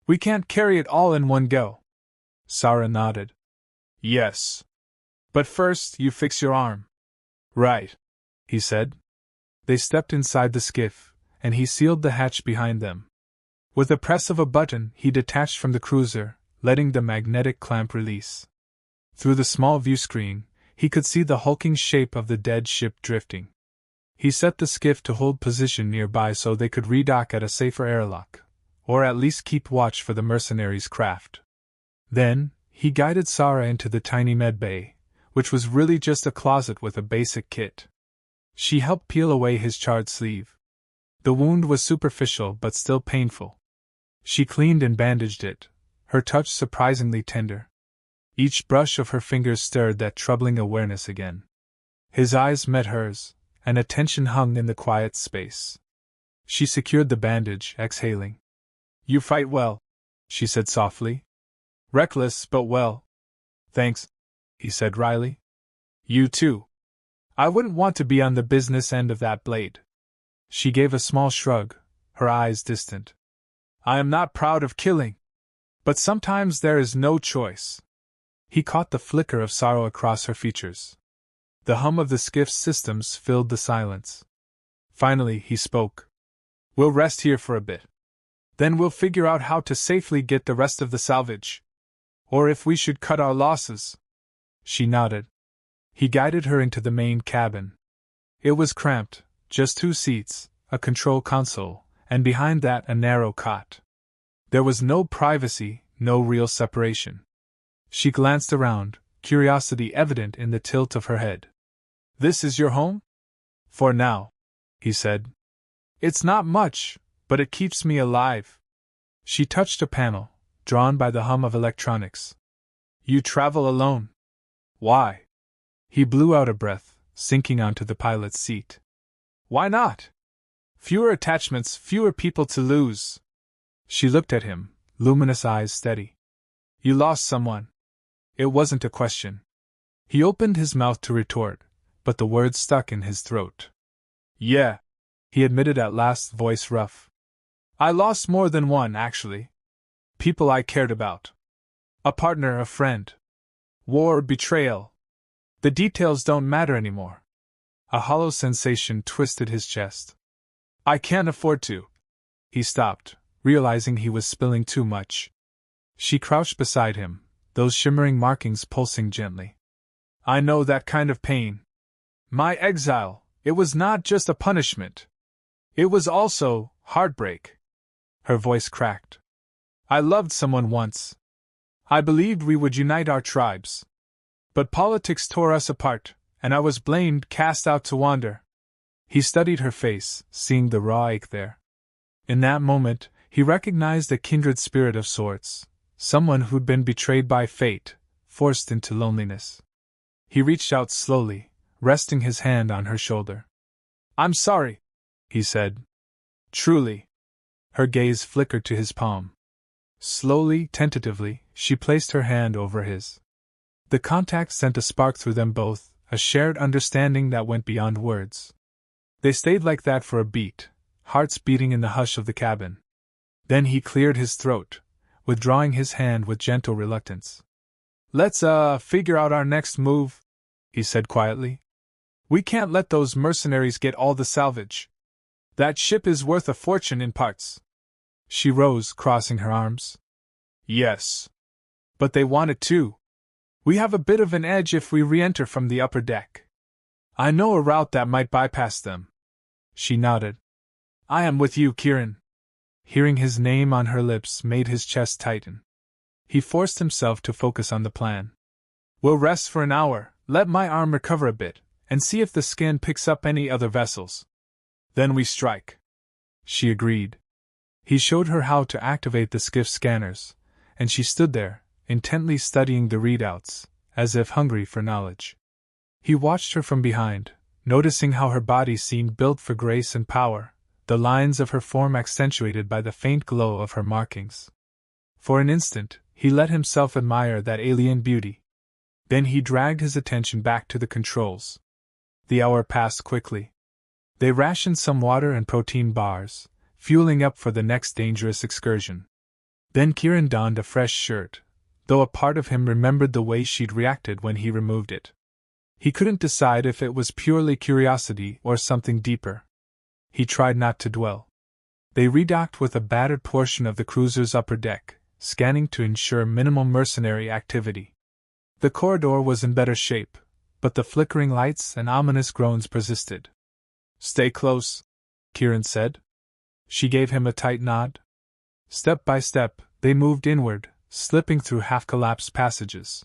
"We can't carry it all in one go." Sarah nodded. "Yes. But first, you fix your arm." "Right," he said. They stepped inside the skiff, and he sealed the hatch behind them. With a press of a button, he detached from the cruiser, letting the magnetic clamp release. Through the small viewscreen, he could see the hulking shape of the dead ship drifting. He set the skiff to hold position nearby so they could redock at a safer airlock, or at least keep watch for the mercenary's craft. Then, he guided Sarah into the tiny med bay, which was really just a closet with a basic kit. She helped peel away his charred sleeve. The wound was superficial but still painful. She cleaned and bandaged it, her touch surprisingly tender. Each brush of her fingers stirred that troubling awareness again. His eyes met hers, and a tension hung in the quiet space. She secured the bandage, exhaling. "You fight well," she said softly. "Reckless, but well." "Thanks," he said wryly. "You too. I wouldn't want to be on the business end of that blade." She gave a small shrug, her eyes distant. "I am not proud of killing. But sometimes there is no choice." He caught the flicker of sorrow across her features. The hum of the skiff's systems filled the silence. Finally, he spoke. "We'll rest here for a bit. Then we'll figure out how to safely get the rest of the salvage. Or if we should cut our losses." She nodded. He guided her into the main cabin. It was cramped, just 2 seats, a control console, and behind that a narrow cot. There was no privacy, no real separation. She glanced around, curiosity evident in the tilt of her head. "This is your home?" "For now," he said. "It's not much, but it keeps me alive." She touched a panel, drawn by the hum of electronics. "You travel alone?" "Why?" He blew out a breath, sinking onto the pilot's seat. "Why not? Fewer attachments, fewer people to lose." She looked at him, luminous eyes steady. "You lost someone." It wasn't a question. He opened his mouth to retort, but the words stuck in his throat. "Yeah," he admitted at last, voice rough. "I lost more than one, actually. People I cared about. A partner, a friend. War, betrayal. The details don't matter anymore." A hollow sensation twisted his chest. "I can't afford to." He stopped, realizing he was spilling too much. She crouched beside him, those shimmering markings pulsing gently. "I know that kind of pain. My exile, it was not just a punishment. It was also heartbreak." Her voice cracked. "I loved someone once. I believed we would unite our tribes. But politics tore us apart, and I was blamed, cast out to wander." He studied her face, seeing the raw ache there. In that moment, he recognized a kindred spirit of sorts, someone who'd been betrayed by fate, forced into loneliness. He reached out slowly, resting his hand on her shoulder. I'm sorry, he said. Truly. Her gaze flickered to his palm. Slowly, tentatively, she placed her hand over his. The contact sent a spark through them both, a shared understanding that went beyond words. They stayed like that for a beat, hearts beating in the hush of the cabin. Then he cleared his throat, withdrawing his hand with gentle reluctance. Let's, figure out our next move, he said quietly. We can't let those mercenaries get all the salvage. That ship is worth a fortune in parts. She rose, crossing her arms. Yes. But they want it too. We have a bit of an edge if we re-enter from the upper deck. I know a route that might bypass them. She nodded. I am with you, Kieran. Hearing his name on her lips made his chest tighten. He forced himself to focus on the plan. We'll rest for an hour, let my arm recover a bit, and see if the skin picks up any other vessels. Then we strike. She agreed. He showed her how to activate the skiff scanners, and she stood there, intently studying the readouts, as if hungry for knowledge. He watched her from behind, noticing how her body seemed built for grace and power, the lines of her form accentuated by the faint glow of her markings. For an instant, he let himself admire that alien beauty. Then he dragged his attention back to the controls. The hour passed quickly. They rationed some water and protein bars, fueling up for the next dangerous excursion. Then Kieran donned a fresh shirt, though a part of him remembered the way she'd reacted when he removed it. He couldn't decide if it was purely curiosity or something deeper. He tried not to dwell. They redocked with a battered portion of the cruiser's upper deck, scanning to ensure minimal mercenary activity. The corridor was in better shape, but the flickering lights and ominous groans persisted. Stay close, Kieran said. She gave him a tight nod. Step by step, they moved inward, slipping through half-collapsed passages.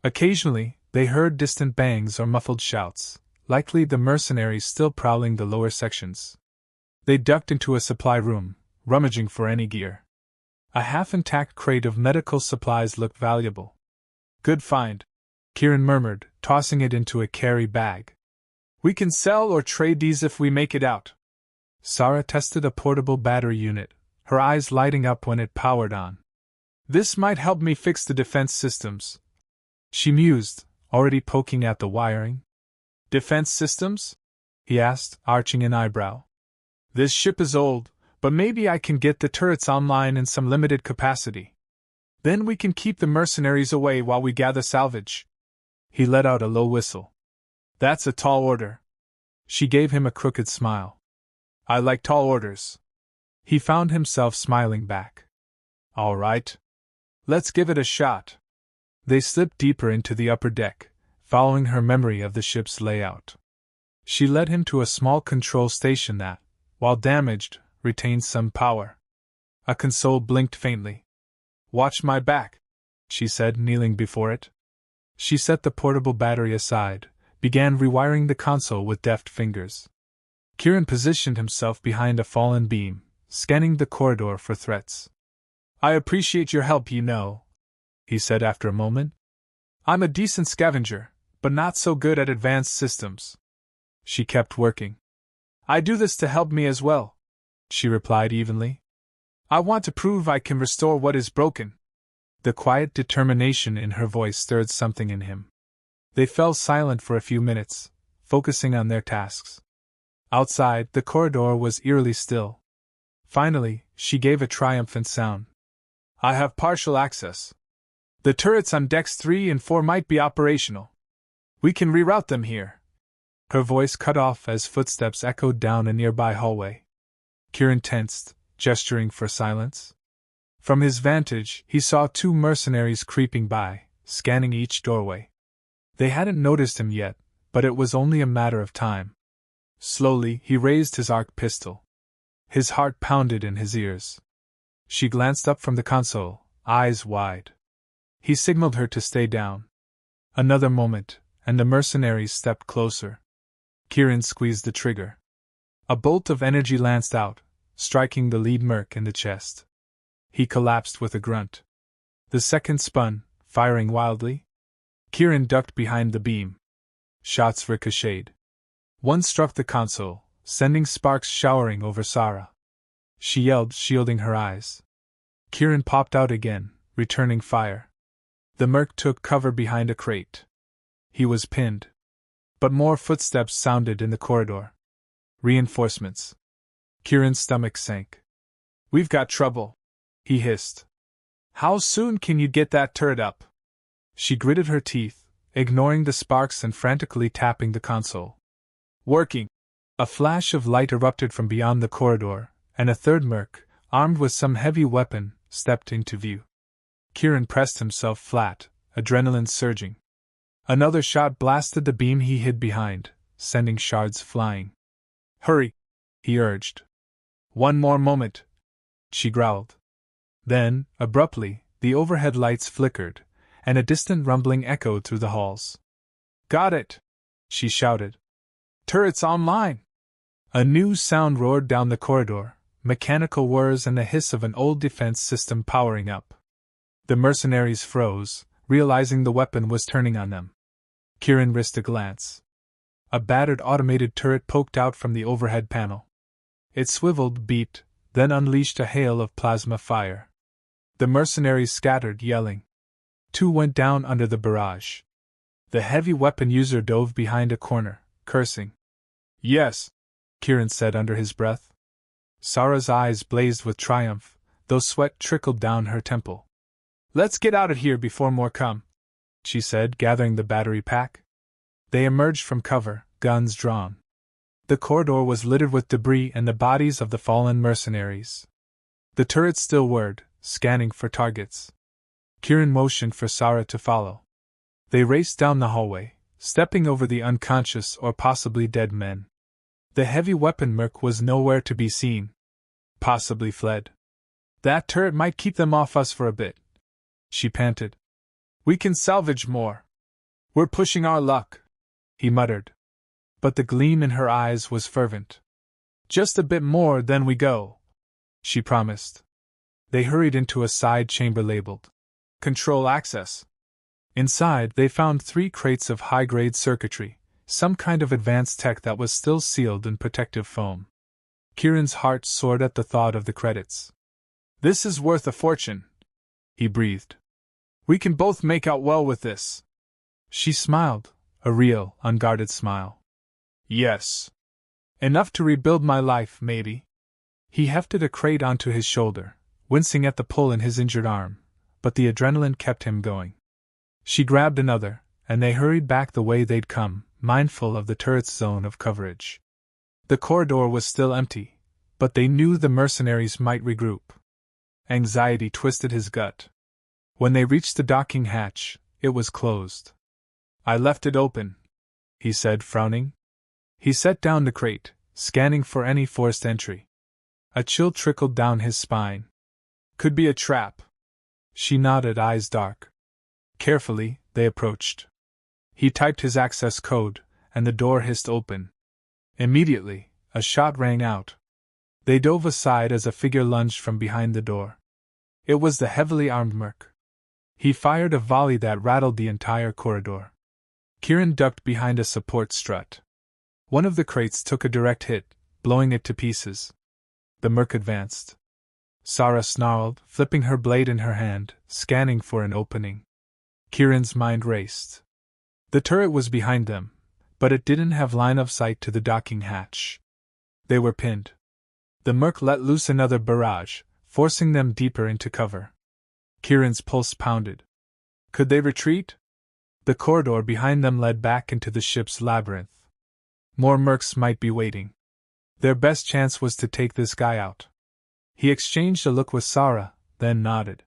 Occasionally, they heard distant bangs or muffled shouts, likely the mercenaries still prowling the lower sections. They ducked into a supply room, rummaging for any gear. A half-intact crate of medical supplies looked valuable. Good find, Kieran murmured, tossing it into a carry bag. We can sell or trade these if we make it out. Sarah tested a portable battery unit, her eyes lighting up when it powered on. This might help me fix the defense systems, she mused, already poking at the wiring. Defense systems? He asked, arching an eyebrow. This ship is old, but maybe I can get the turrets online in some limited capacity. Then we can keep the mercenaries away while we gather salvage. He let out a low whistle. That's a tall order. She gave him a crooked smile. I like tall orders. He found himself smiling back. All right. Let's give it a shot. They slipped deeper into the upper deck, following her memory of the ship's layout. She led him to a small control station that, while damaged, retained some power. A console blinked faintly. Watch my back, she said, kneeling before it. She set the portable battery aside, began rewiring the console with deft fingers. Kieran positioned himself behind a fallen beam, scanning the corridor for threats. I appreciate your help, you know, he said after a moment. I'm a decent scavenger, but not so good at advanced systems. She kept working. I do this to help me as well, she replied evenly. I want to prove I can restore what is broken. The quiet determination in her voice stirred something in him. They fell silent for a few minutes, focusing on their tasks. Outside, the corridor was eerily still. Finally, she gave a triumphant sound. I have partial access. The turrets on decks 3 and 4 might be operational. We can reroute them here. Her voice cut off as footsteps echoed down a nearby hallway. Kieran tensed, gesturing for silence. From his vantage, he saw 2 mercenaries creeping by, scanning each doorway. They hadn't noticed him yet, but it was only a matter of time. Slowly, he raised his arc pistol. His heart pounded in his ears. She glanced up from the console, eyes wide. He signaled her to stay down. Another moment, and the mercenaries stepped closer. Kieran squeezed the trigger. A bolt of energy lanced out, striking the lead merc in the chest. He collapsed with a grunt. The second spun, firing wildly. Kieran ducked behind the beam. Shots ricocheted. One struck the console, sending sparks showering over Sarah. She yelled, shielding her eyes. Kieran popped out again, returning fire. The merc took cover behind a crate. He was pinned. But more footsteps sounded in the corridor. Reinforcements. Kieran's stomach sank. "We've got trouble," he hissed. "How soon can you get that turret up?" She gritted her teeth, ignoring the sparks and frantically tapping the console. "Working." A flash of light erupted from beyond the corridor, and a third merc, armed with some heavy weapon, stepped into view. Kieran pressed himself flat, adrenaline surging. Another shot blasted the beam he hid behind, sending shards flying. "Hurry," he urged. "One more moment," she growled. Then, abruptly, the overhead lights flickered, and a distant rumbling echoed through the halls. "Got it!" she shouted. "Turrets online!" A new sound roared down the corridor, mechanical whirs and the hiss of an old defense system powering up. The mercenaries froze, realizing the weapon was turning on them. Kieran risked a glance. A battered automated turret poked out from the overhead panel. It swiveled, beeped, then unleashed a hail of plasma fire. The mercenaries scattered, yelling. 2 went down under the barrage. The heavy weapon user dove behind a corner, cursing. "Yes," Kieran said under his breath. Sarah's eyes blazed with triumph, though sweat trickled down her temple. "Let's get out of here before more come," she said, gathering the battery pack. They emerged from cover, guns drawn. The corridor was littered with debris and the bodies of the fallen mercenaries. The turret still whirred, scanning for targets. Kieran motioned for Sarah to follow. They raced down the hallway, stepping over the unconscious or possibly dead men. The heavy weapon merc was nowhere to be seen. Possibly fled. "That turret might keep them off us for a bit," she panted. "We can salvage more. We're pushing our luck," he muttered. But the gleam in her eyes was fervent. "Just a bit more, then we go," she promised. They hurried into a side chamber labeled Control Access. Inside, they found 3 crates of high-grade circuitry, some kind of advanced tech that was still sealed in protective foam. Kieran's heart soared at the thought of the credits. "This is worth a fortune," he breathed. "We can both make out well with this." She smiled, a real, unguarded smile. "Yes. Enough to rebuild my life, maybe." He hefted a crate onto his shoulder, wincing at the pull in his injured arm, but the adrenaline kept him going. She grabbed another, and they hurried back the way they'd come, mindful of the turret's zone of coverage. The corridor was still empty, but they knew the mercenaries might regroup. Anxiety twisted his gut. When they reached the docking hatch, it was closed. "I left it open," he said, frowning. He set down the crate, scanning for any forced entry. A chill trickled down his spine. "Could be a trap." She nodded, eyes dark. Carefully, they approached. He typed his access code, and the door hissed open. Immediately, a shot rang out. They dove aside as a figure lunged from behind the door. It was the heavily armed merc. He fired a volley that rattled the entire corridor. Kieran ducked behind a support strut. One of the crates took a direct hit, blowing it to pieces. The merc advanced. Sarah snarled, flipping her blade in her hand, scanning for an opening. Kieran's mind raced. The turret was behind them, but it didn't have line of sight to the docking hatch. They were pinned. The merc let loose another barrage, forcing them deeper into cover. Kieran's pulse pounded. Could they retreat? The corridor behind them led back into the ship's labyrinth. More mercs might be waiting. Their best chance was to take this guy out. He exchanged a look with Sarah, then nodded.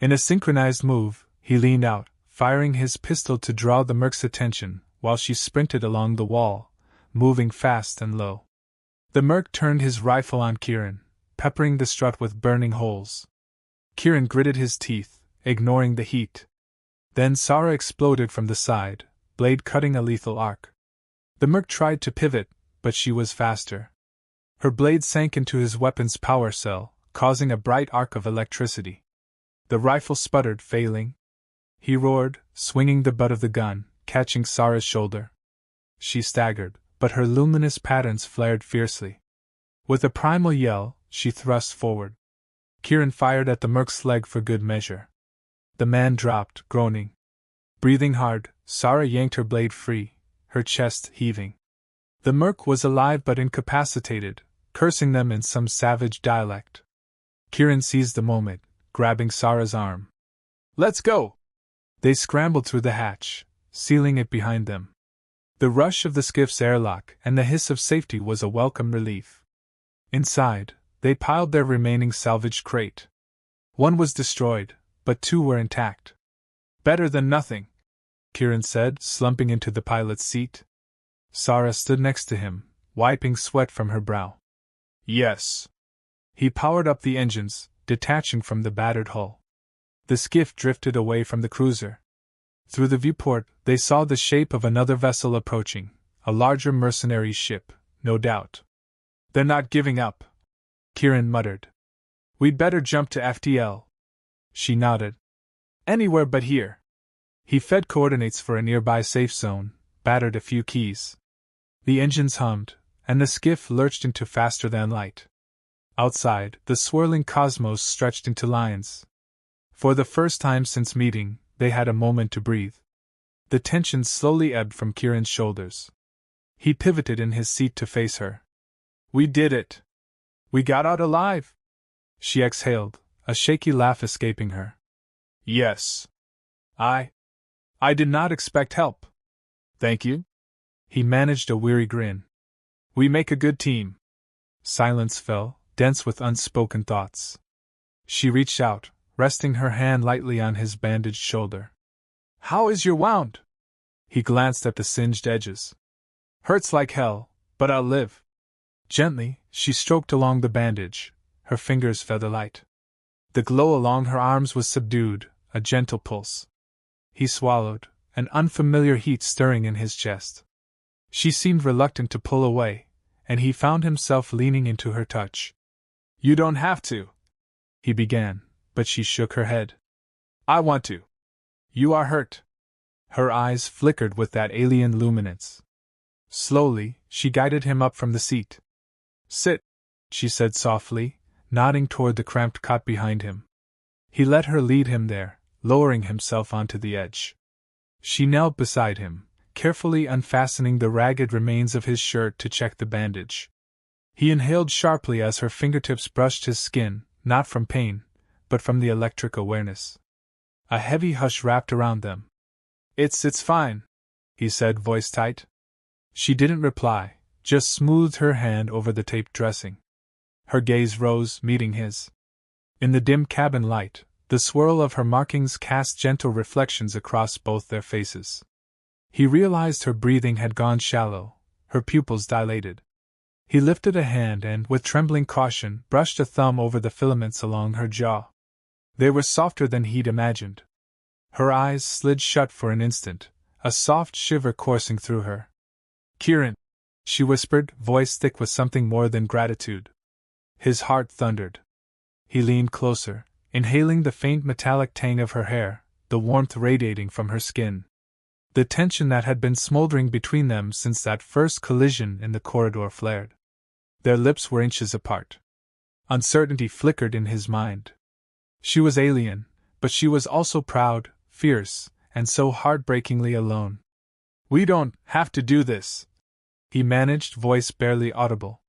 In a synchronized move, he leaned out, firing his pistol to draw the merc's attention, while she sprinted along the wall, moving fast and low. The merc turned his rifle on Kieran, peppering the strut with burning holes. Kieran gritted his teeth, ignoring the heat. Then Sarah exploded from the side, blade cutting a lethal arc. The merc tried to pivot, but she was faster. Her blade sank into his weapon's power cell, causing a bright arc of electricity. The rifle sputtered, failing. He roared, swinging the butt of the gun, catching Sarah's shoulder. She staggered, but her luminous patterns flared fiercely. With a primal yell, she thrust forward. Kieran fired at the merc's leg for good measure. The man dropped, groaning. Breathing hard, Sarah yanked her blade free, her chest heaving. The merc was alive but incapacitated, cursing them in some savage dialect. Kieran seized the moment, grabbing Sarah's arm. "Let's go!" They scrambled through the hatch, sealing it behind them. The rush of the skiff's airlock and the hiss of safety was a welcome relief. Inside, they piled their remaining salvaged crate. One was destroyed, but two were intact. "Better than nothing," Kieran said, slumping into the pilot's seat. Sarah stood next to him, wiping sweat from her brow. "Yes." He powered up the engines, detaching from the battered hull. The skiff drifted away from the cruiser. Through the viewport, they saw the shape of another vessel approaching, a larger mercenary ship, no doubt. "They're not giving up," Kieran muttered. "We'd better jump to FTL." She nodded. "Anywhere but here." He fed coordinates for a nearby safe zone, battered a few keys. The engines hummed, and the skiff lurched into faster than light. Outside, the swirling cosmos stretched into lines. For the first time since meeting, they had a moment to breathe. The tension slowly ebbed from Kieran's shoulders. He pivoted in his seat to face her. "We did it! We got out alive!" She exhaled, a shaky laugh escaping her. "Yes. I did not expect help." "Thank you." He managed a weary grin. "We make a good team." Silence fell, dense with unspoken thoughts. She reached out, resting her hand lightly on his bandaged shoulder. "How is your wound?" He glanced at the singed edges. "Hurts like hell, but I'll live." Gently, she stroked along the bandage, her fingers feather-light. The glow along her arms was subdued, a gentle pulse. He swallowed, an unfamiliar heat stirring in his chest. She seemed reluctant to pull away, and he found himself leaning into her touch. "You don't have to," he began, but she shook her head. "I want to. You are hurt." Her eyes flickered with that alien luminance. Slowly, she guided him up from the seat. "Sit," she said softly, nodding toward the cramped cot behind him. He let her lead him there, lowering himself onto the edge. She knelt beside him, carefully unfastening the ragged remains of his shirt to check the bandage. He inhaled sharply as her fingertips brushed his skin, not from pain, but from the electric awareness. A heavy hush wrapped around them. It's fine," he said, voice tight. She didn't reply, just smoothed her hand over the taped dressing. Her gaze rose, meeting his. In the dim cabin light, the swirl of her markings cast gentle reflections across both their faces. He realized her breathing had gone shallow, her pupils dilated. He lifted a hand and, with trembling caution, brushed a thumb over the filaments along her jaw. They were softer than he'd imagined. Her eyes slid shut for an instant, a soft shiver coursing through her. "Kieran," she whispered, voice thick with something more than gratitude. His heart thundered. He leaned closer, inhaling the faint metallic tang of her hair, the warmth radiating from her skin. The tension that had been smoldering between them since that first collision in the corridor flared. Their lips were inches apart. Uncertainty flickered in his mind. She was alien, but she was also proud, fierce, and so heartbreakingly alone. "We don't have to do this," he managed, voice barely audible.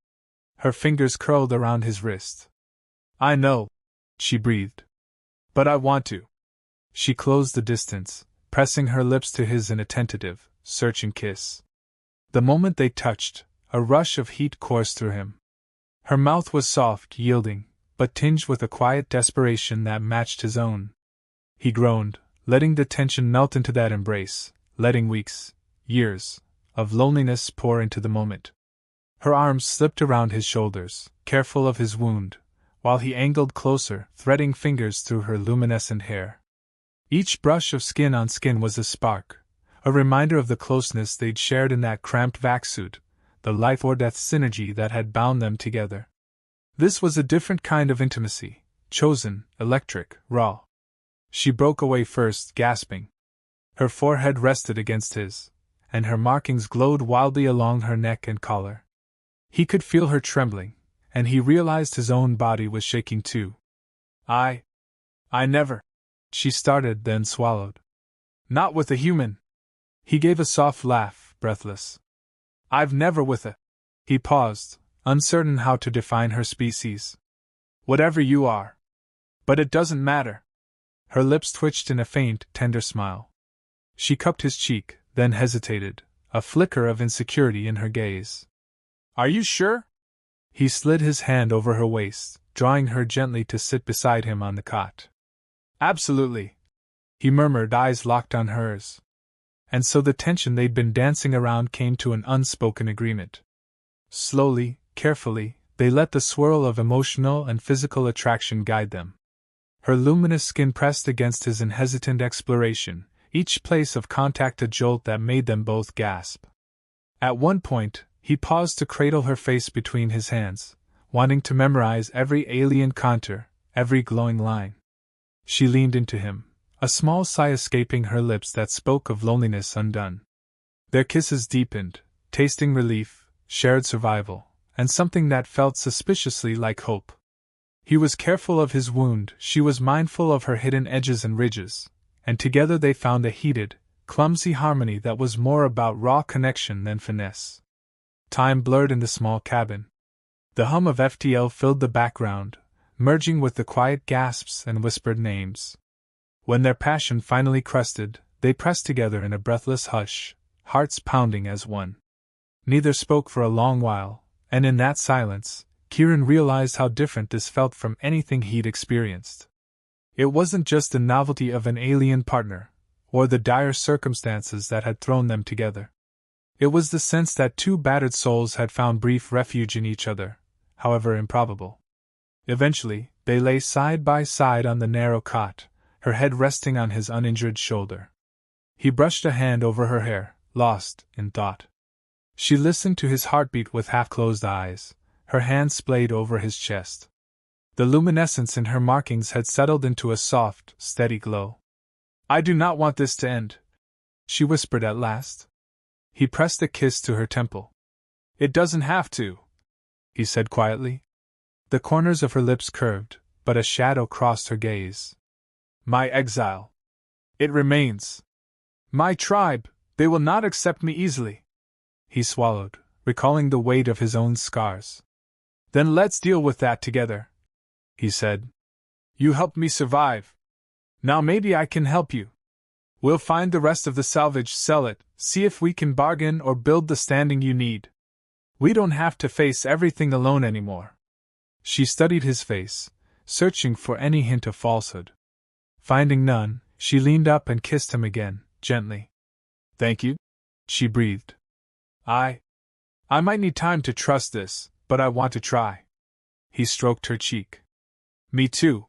Her fingers curled around his wrist. "I know," she breathed. "But I want to." She closed the distance, pressing her lips to his in a tentative, searching kiss. The moment they touched, a rush of heat coursed through him. Her mouth was soft, yielding, but tinged with a quiet desperation that matched his own. He groaned, letting the tension melt into that embrace, letting weeks, years, of loneliness pour into the moment. Her arms slipped around his shoulders, careful of his wound, while he angled closer, threading fingers through her luminescent hair. Each brush of skin on skin was a spark, a reminder of the closeness they'd shared in that cramped vac suit, the life-or-death synergy that had bound them together. This was a different kind of intimacy, chosen, electric, raw. She broke away first, gasping. Her forehead rested against his, and her markings glowed wildly along her neck and collar. He could feel her trembling, and he realized his own body was shaking too. I never. She started, then swallowed. Not with a human. He gave a soft laugh, breathless. I've never with a. He paused, uncertain how to define her species. Whatever you are. But it doesn't matter. Her lips twitched in a faint, tender smile. She cupped his cheek, then hesitated, a flicker of insecurity in her gaze. Are you sure? He slid his hand over her waist, drawing her gently to sit beside him on the cot. Absolutely, he murmured, eyes locked on hers. And so the tension they'd been dancing around came to an unspoken agreement. Slowly, carefully, they let the swirl of emotional and physical attraction guide them. Her luminous skin pressed against his in hesitant exploration, each place of contact a jolt that made them both gasp. At one point, he paused to cradle her face between his hands, wanting to memorize every alien contour, every glowing line. She leaned into him, a small sigh escaping her lips that spoke of loneliness undone. Their kisses deepened, tasting relief, shared survival, and something that felt suspiciously like hope. He was careful of his wound, she was mindful of her hidden edges and ridges, and together they found a heated, clumsy harmony that was more about raw connection than finesse. Time blurred in the small cabin. The hum of FTL filled the background, merging with the quiet gasps and whispered names. When their passion finally crested, they pressed together in a breathless hush, hearts pounding as one. Neither spoke for a long while, and in that silence, Kieran realized how different this felt from anything he'd experienced. It wasn't just the novelty of an alien partner, or the dire circumstances that had thrown them together. It was the sense that two battered souls had found brief refuge in each other, however improbable. Eventually, they lay side by side on the narrow cot, her head resting on his uninjured shoulder. He brushed a hand over her hair, lost in thought. She listened to his heartbeat with half-closed eyes, her hand splayed over his chest. The luminescence in her markings had settled into a soft, steady glow. I do not want this to end, she whispered at last. He pressed a kiss to her temple. It doesn't have to, he said quietly. The corners of her lips curved, but a shadow crossed her gaze. My exile. It remains. My tribe, they will not accept me easily. He swallowed, recalling the weight of his own scars. Then let's deal with that together, he said. You helped me survive. Now maybe I can help you. We'll find the rest of the salvage, sell it, see if we can bargain or build the standing you need. We don't have to face everything alone anymore. She studied his face, searching for any hint of falsehood. Finding none, she leaned up and kissed him again, gently. Thank you, she breathed. I might need time to trust this, but I want to try. He stroked her cheek. Me too.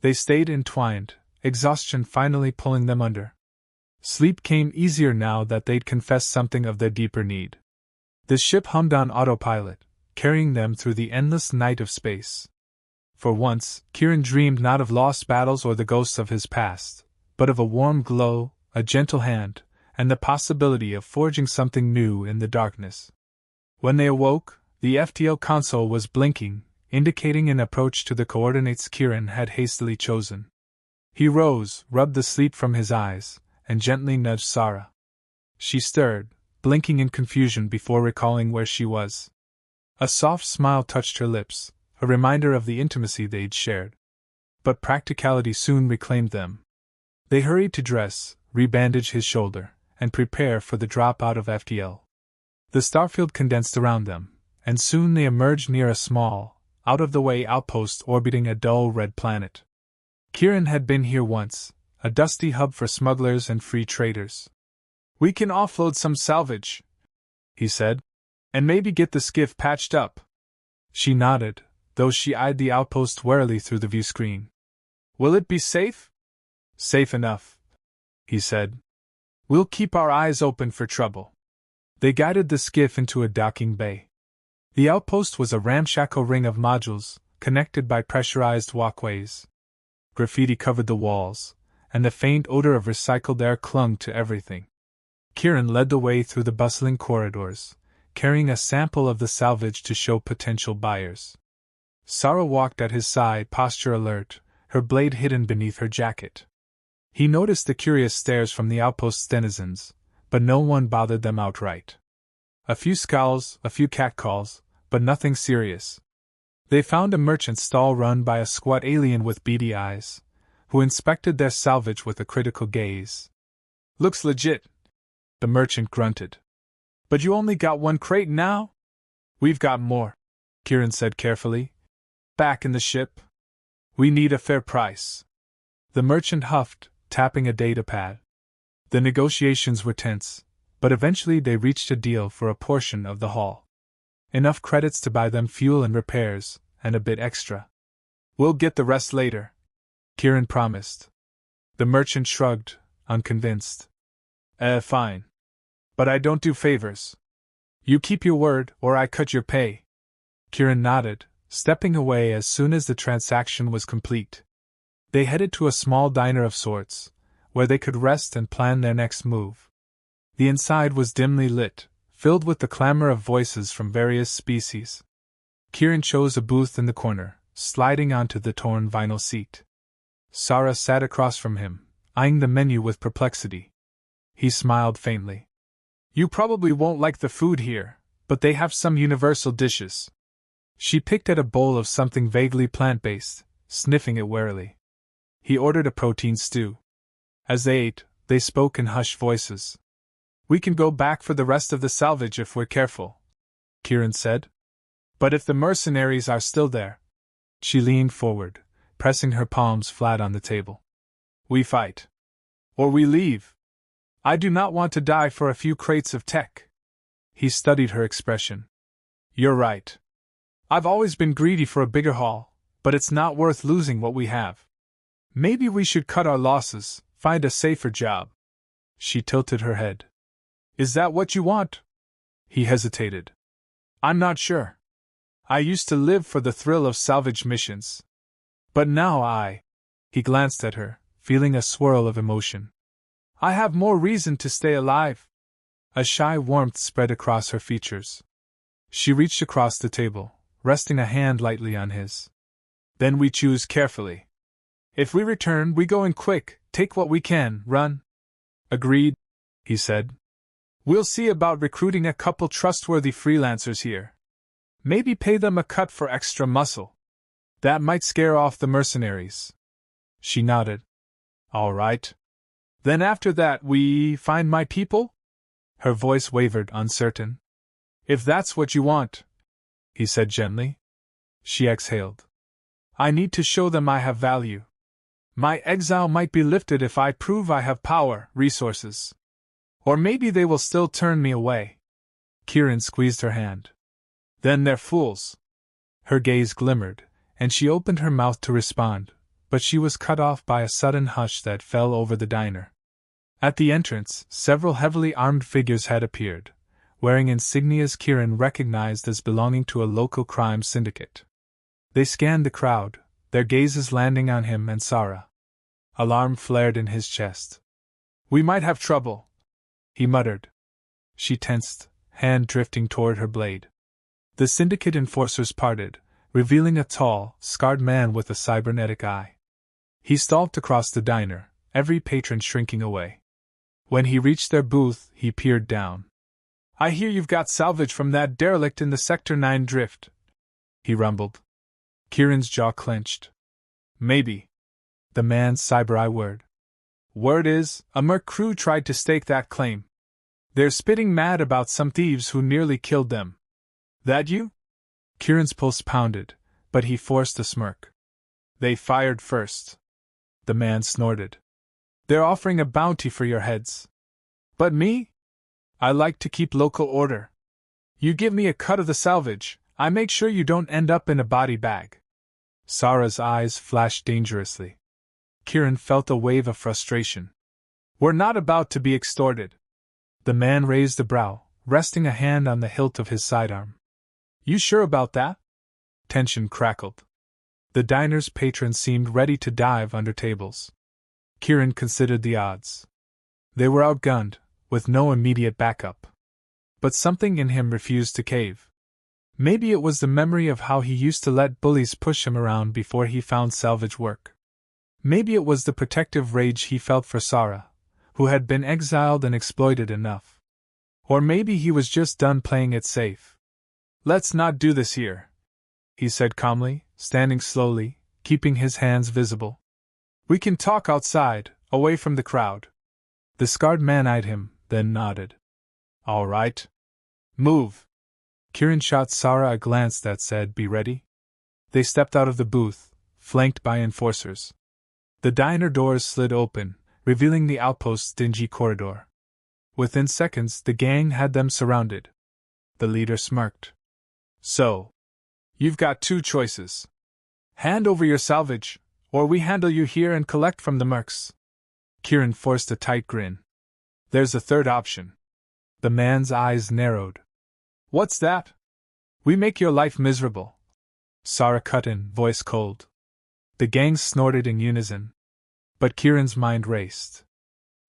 They stayed entwined, exhaustion finally pulling them under. Sleep came easier now that they'd confessed something of their deeper need. The ship hummed on autopilot, carrying them through the endless night of space. For once, Kieran dreamed not of lost battles or the ghosts of his past, but of a warm glow, a gentle hand, and the possibility of forging something new in the darkness. When they awoke, the FTL console was blinking, indicating an approach to the coordinates Kieran had hastily chosen. He rose, rubbed the sleep from his eyes, and gently nudged Sarah. She stirred, blinking in confusion before recalling where she was. A soft smile touched her lips, a reminder of the intimacy they'd shared. But practicality soon reclaimed them. They hurried to dress, rebandage his shoulder, and prepare for the drop out of FTL. The starfield condensed around them, and soon they emerged near a small, out-of-the-way outpost orbiting a dull red planet. Kieran had been here once, a dusty hub for smugglers and free traders. We can offload some salvage, he said, and maybe get the skiff patched up. She nodded, though she eyed the outpost warily through the view screen. Will it be safe? Safe enough, he said. We'll keep our eyes open for trouble. They guided the skiff into a docking bay. The outpost was a ramshackle ring of modules, connected by pressurized walkways. Graffiti covered the walls, and the faint odor of recycled air clung to everything. Kieran led the way through the bustling corridors, carrying a sample of the salvage to show potential buyers. Sarah walked at his side, posture alert, her blade hidden beneath her jacket. He noticed the curious stares from the outpost's denizens, but no one bothered them outright. A few scowls, a few catcalls, but nothing serious. They found a merchant stall run by a squat alien with beady eyes, who inspected their salvage with a critical gaze. "Looks legit," the merchant grunted. "But you only got one crate now?" "We've got more," Kieran said carefully. "Back in the ship. We need a fair price." The merchant huffed, tapping a datapad. The negotiations were tense, but eventually they reached a deal for a portion of the haul. Enough credits to buy them fuel and repairs, and a bit extra. "We'll get the rest later," Kieran promised. The merchant shrugged, unconvinced. Fine. But I don't do favors. You keep your word, or I cut your pay." Kieran nodded, stepping away as soon as the transaction was complete. They headed to a small diner of sorts, where they could rest and plan their next move. The inside was dimly lit, filled with the clamor of voices from various species. Kieran chose a booth in the corner, sliding onto the torn vinyl seat. Sarah sat across from him, eyeing the menu with perplexity. He smiled faintly. "You probably won't like the food here, but they have some universal dishes." She picked at a bowl of something vaguely plant-based, sniffing it warily. He ordered a protein stew. As they ate, they spoke in hushed voices. "We can go back for the rest of the salvage if we're careful," Kieran said. "But if the mercenaries are still there..." She leaned forward, pressing her palms flat on the table. "We fight. Or we leave. I do not want to die for a few crates of tech." He studied her expression. "You're right. I've always been greedy for a bigger haul, but it's not worth losing what we have. Maybe we should cut our losses, find a safer job." She tilted her head. "Is that what you want?" He hesitated. "I'm not sure. I used to live for the thrill of salvage missions. But now He glanced at her, feeling a swirl of emotion. "I have more reason to stay alive." A shy warmth spread across her features. She reached across the table, resting a hand lightly on his. "Then we choose carefully. If we return, we go in quick, take what we can, run." "Agreed," he said. "We'll see about recruiting a couple trustworthy freelancers here. Maybe pay them a cut for extra muscle. That might scare off the mercenaries." She nodded. "All right. Then after that we find my people?" Her voice wavered, uncertain. "If that's what you want," he said gently. She exhaled. "I need to show them I have value. My exile might be lifted if I prove I have power, resources. Or maybe they will still turn me away." Kieran squeezed her hand. "Then they're fools." Her gaze glimmered, and she opened her mouth to respond, but she was cut off by a sudden hush that fell over the diner. At the entrance, several heavily armed figures had appeared, wearing insignias Kieran recognized as belonging to a local crime syndicate. They scanned the crowd, their gazes landing on him and Sarah. Alarm flared in his chest. "We might have trouble," he muttered. She tensed, hand drifting toward her blade. The syndicate enforcers parted, revealing a tall, scarred man with a cybernetic eye. He stalked across the diner, every patron shrinking away. When he reached their booth, he peered down. "I hear you've got salvage from that derelict in the Sector 9 drift," he rumbled. Kieran's jaw clenched. "Maybe." The man's cyber eye whirred. "Word is, a merc crew tried to stake that claim. They're spitting mad about some thieves who nearly killed them." "That you?" Kieran's pulse pounded, but he forced a smirk. "They fired first." The man snorted. "They're offering a bounty for your heads." "But me? I like to keep local order. You give me a cut of the salvage, I make sure you don't end up in a body bag." Sarah's eyes flashed dangerously. Kieran felt a wave of frustration. "We're not about to be extorted." The man raised a brow, resting a hand on the hilt of his sidearm. "You sure about that?" Tension crackled. The diner's patrons seemed ready to dive under tables. Kieran considered the odds. They were outgunned, with no immediate backup. But something in him refused to cave. Maybe it was the memory of how he used to let bullies push him around before he found salvage work. Maybe it was the protective rage he felt for Sarah, who had been exiled and exploited enough. Or maybe he was just done playing it safe. "Let's not do this here," he said calmly, standing slowly, keeping his hands visible. "We can talk outside, away from the crowd." The scarred man eyed him, then nodded. "All right. Move." Kieran shot Sarah a glance that said, "Be ready." They stepped out of the booth, flanked by enforcers. The diner doors slid open, revealing the outpost's dingy corridor. Within seconds, the gang had them surrounded. The leader smirked. "So, you've got two choices. Hand over your salvage, or we handle you here and collect from the mercs." Kieran forced a tight grin. "There's a third option." The man's eyes narrowed. "What's that?" "We make your life miserable." Sarah cut in, voice cold. The gang snorted in unison. But Kieran's mind raced.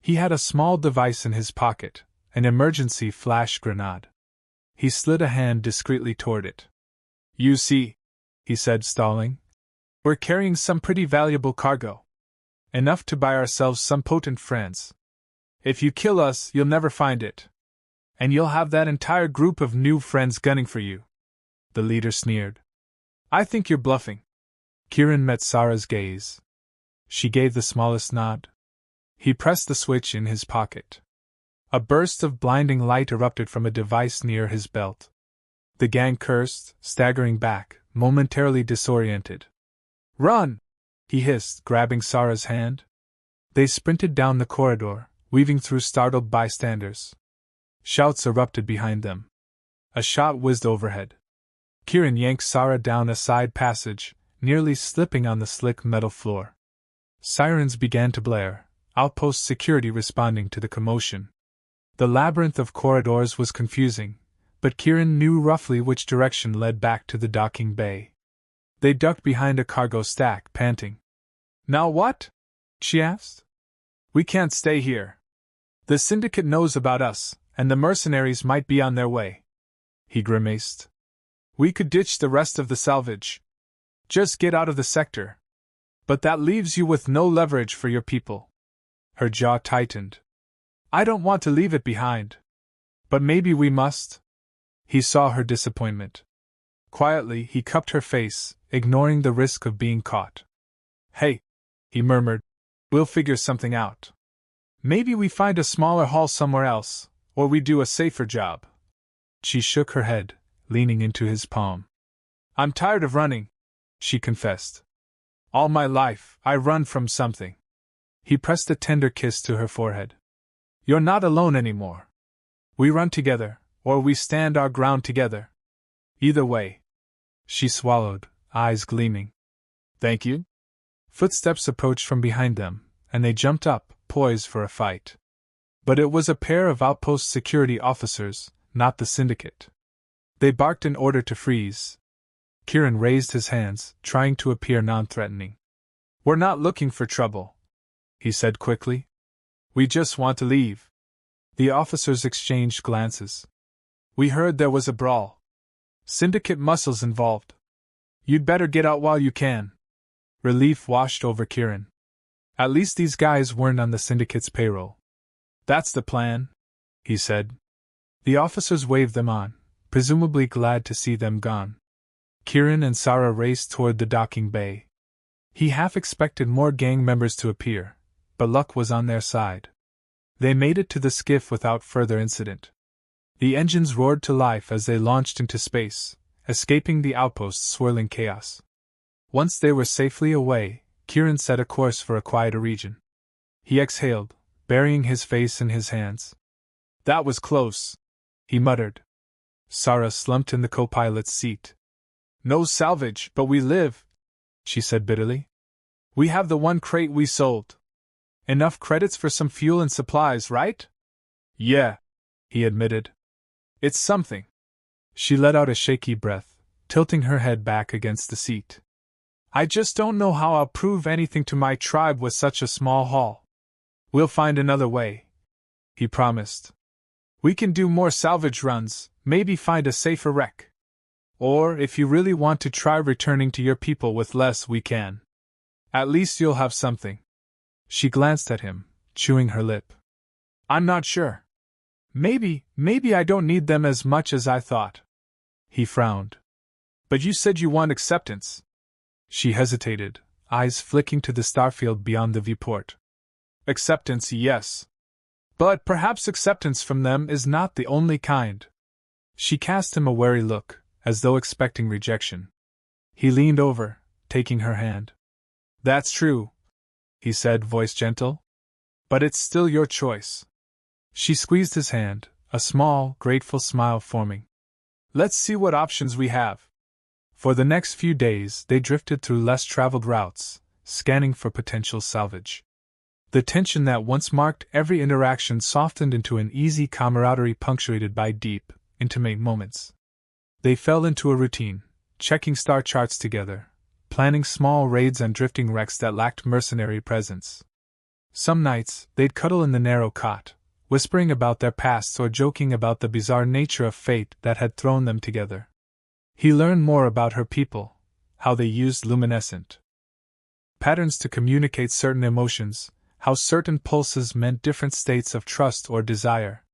He had a small device in his pocket, an emergency flash grenade. He slid a hand discreetly toward it. "You see," he said, stalling, "we're carrying some pretty valuable cargo. Enough to buy ourselves some potent friends. If you kill us, you'll never find it. And you'll have that entire group of new friends gunning for you." The leader sneered. "I think you're bluffing." Kieran met Sarah's gaze. She gave the smallest nod. He pressed the switch in his pocket. A burst of blinding light erupted from a device near his belt. The gang cursed, staggering back, momentarily disoriented. "Run!" he hissed, grabbing Sarah's hand. They sprinted down the corridor, weaving through startled bystanders. Shouts erupted behind them. A shot whizzed overhead. Kieran yanked Sarah down a side passage, nearly slipping on the slick metal floor. Sirens began to blare, outpost security responding to the commotion. The labyrinth of corridors was confusing, but Kieran knew roughly which direction led back to the docking bay. They ducked behind a cargo stack, panting. "Now what?" she asked. "We can't stay here. The syndicate knows about us, and the mercenaries might be on their way." He grimaced. "We could ditch the rest of the salvage. Just get out of the sector. But that leaves you with no leverage for your people." Her jaw tightened. "I don't want to leave it behind. But maybe we must." He saw her disappointment. Quietly, he cupped her face, ignoring the risk of being caught. "Hey," he murmured, "we'll figure something out. Maybe we find a smaller haul somewhere else, or we do a safer job." She shook her head, leaning into his palm. "I'm tired of running," she confessed. "All my life, I run from something." He pressed a tender kiss to her forehead. "You're not alone anymore. We run together, or we stand our ground together. Either way." She swallowed, eyes gleaming. "Thank you." Footsteps approached from behind them, and they jumped up, poised for a fight. But it was a pair of outpost security officers, not the syndicate. They barked an order to freeze. Kieran raised his hands, trying to appear non-threatening. "We're not looking for trouble," he said quickly. "We just want to leave." The officers exchanged glances. "We heard there was a brawl. Syndicate muscles involved. You'd better get out while you can." Relief washed over Kieran. At least these guys weren't on the syndicate's payroll. "That's the plan," he said. The officers waved them on, presumably glad to see them gone. Kieran and Sarah raced toward the docking bay. He half expected more gang members to appear, but luck was on their side. They made it to the skiff without further incident. The engines roared to life as they launched into space, escaping the outpost's swirling chaos. Once they were safely away, Kieran set a course for a quieter region. He exhaled, burying his face in his hands. "That was close," he muttered. Sarah slumped in the co-pilot's seat. "No salvage, but we live," she said bitterly. "We have the one crate we sold. Enough credits for some fuel and supplies, right?" "Yeah," he admitted. "It's something." She let out a shaky breath, tilting her head back against the seat. "I just don't know how I'll prove anything to my tribe with such a small haul. We'll find another way." he promised. We can do more salvage runs, maybe find a safer wreck. Or, if you really want to try returning to your people with less, we can. At least you'll have something. She glanced at him, chewing her lip. I'm not sure. Maybe I don't need them as much as I thought. He frowned. But you said you want acceptance. She hesitated, eyes flicking to the starfield beyond the viewport. Acceptance, yes. But perhaps acceptance from them is not the only kind. She cast him a wary look, as though expecting rejection. He leaned over, taking her hand. That's true, he said, voice gentle. But it's still your choice. She squeezed his hand, a small, grateful smile forming. Let's see what options we have. For the next few days, they drifted through less traveled routes, scanning for potential salvage. The tension that once marked every interaction softened into an easy camaraderie punctuated by deep, intimate moments. They fell into a routine, checking star charts together, planning small raids on drifting wrecks that lacked mercenary presence. Some nights, they'd cuddle in the narrow cot, whispering about their pasts or joking about the bizarre nature of fate that had thrown them together. He learned more about her people, how they used luminescent patterns to communicate certain emotions, how certain pulses meant different states of trust or desire.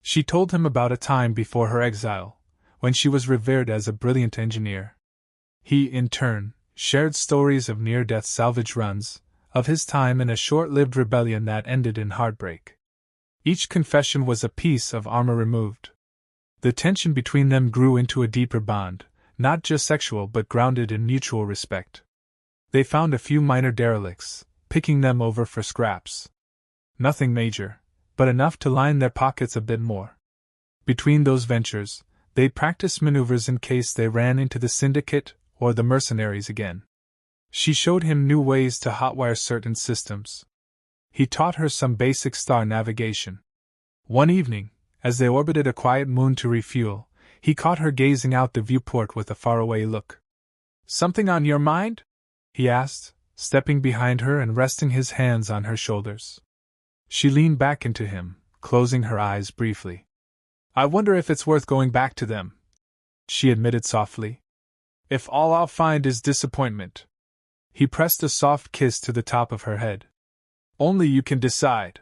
She told him about a time before her exile, when she was revered as a brilliant engineer. He, in turn, shared stories of near-death salvage runs, of his time in a short-lived rebellion that ended in heartbreak. Each confession was a piece of armor removed. The tension between them grew into a deeper bond, not just sexual but grounded in mutual respect. They found a few minor derelicts, picking them over for scraps. Nothing major, but enough to line their pockets a bit more. Between those ventures, they'd practice maneuvers in case they ran into the syndicate or the mercenaries again. She showed him new ways to hotwire certain systems. He taught her some basic star navigation. One evening, as they orbited a quiet moon to refuel, he caught her gazing out the viewport with a faraway look. Something on your mind? He asked, stepping behind her and resting his hands on her shoulders. She leaned back into him, closing her eyes briefly. I wonder if it's worth going back to them, she admitted softly. If all I'll find is disappointment. He pressed a soft kiss to the top of her head. Only you can decide.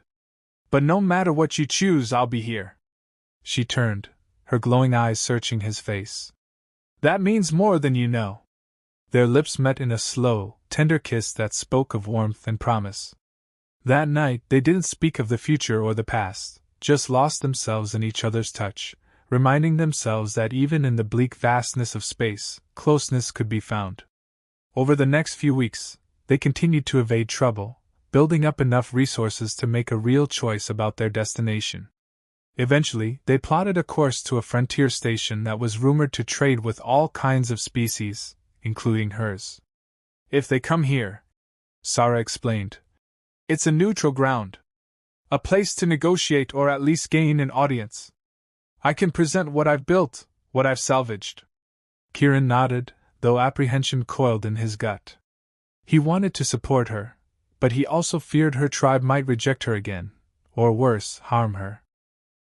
But no matter what you choose, I'll be here. She turned, her glowing eyes searching his face. That means more than you know. Their lips met in a slow, tender kiss that spoke of warmth and promise. That night, they didn't speak of the future or the past, just lost themselves in each other's touch, reminding themselves that even in the bleak vastness of space, closeness could be found. Over the next few weeks, they continued to evade trouble, building up enough resources to make a real choice about their destination. Eventually, they plotted a course to a frontier station that was rumored to trade with all kinds of species, including hers. If they come here, Sarah explained, it's a neutral ground. A place to negotiate or at least gain an audience. I can present what I've built, what I've salvaged. Kieran nodded, though apprehension coiled in his gut. He wanted to support her, but he also feared her tribe might reject her again, or worse, harm her.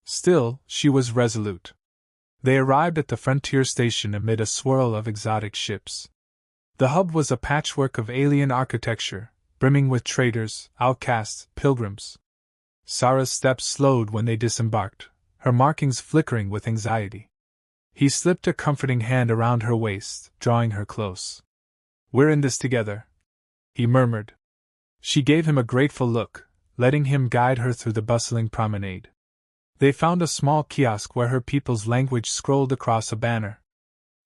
Still, she was resolute. They arrived at the frontier station amid a swirl of exotic ships. The hub was a patchwork of alien architecture, brimming with traders, outcasts, pilgrims. Sarah's steps slowed when they disembarked, her markings flickering with anxiety. He slipped a comforting hand around her waist, drawing her close. We're in this together, he murmured. She gave him a grateful look, letting him guide her through the bustling promenade. They found a small kiosk where her people's language scrolled across a banner.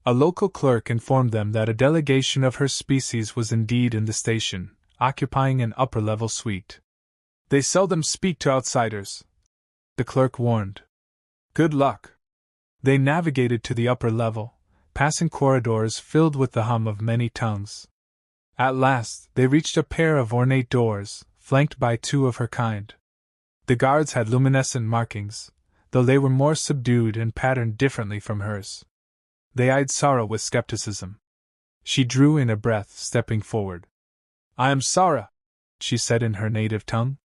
A local clerk informed them that a delegation of her species was indeed in the station, occupying an upper-level suite. They seldom speak to outsiders, the clerk warned. Good luck. They navigated to the upper level, passing corridors filled with the hum of many tongues. At last, they reached a pair of ornate doors, flanked by two of her kind. The guards had luminescent markings, though they were more subdued and patterned differently from hers. They eyed Sarah with skepticism. She drew in a breath, stepping forward. I am Sarah, she said in her native tongue.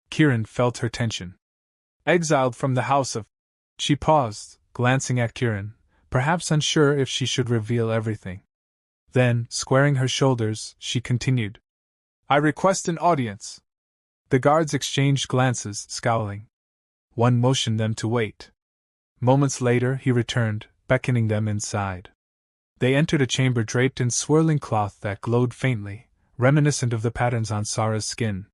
Kieran felt her tension. Exiled from the house of. She paused, glancing at Kieran, perhaps unsure if she should reveal everything. Then, squaring her shoulders, she continued. I request an audience. The guards exchanged glances, scowling. One motioned them to wait. Moments later he returned, beckoning them inside. They entered a chamber draped in swirling cloth that glowed faintly, reminiscent of the patterns on Sara's skin.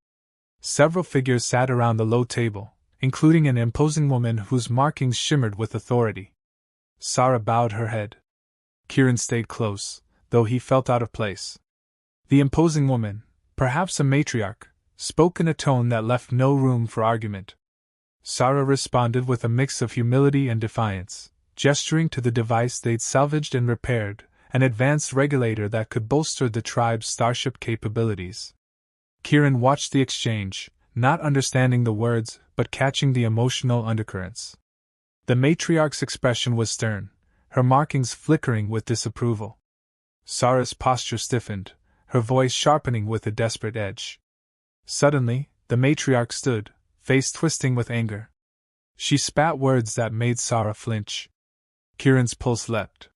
Several figures sat around the low table, including an imposing woman whose markings shimmered with authority. Sara bowed her head. Kieran stayed close, though he felt out of place. The imposing woman, perhaps a matriarch, spoke in a tone that left no room for argument. Sara responded with a mix of humility and defiance, gesturing to the device they'd salvaged and repaired, an advanced regulator that could bolster the tribe's starship capabilities. Kieran watched the exchange, not understanding the words, but catching the emotional undercurrents. The matriarch's expression was stern, her markings flickering with disapproval. Sara's posture stiffened, her voice sharpening with a desperate edge. Suddenly, the matriarch stood, face twisting with anger. She spat words that made Sara flinch. Kieran's pulse leapt.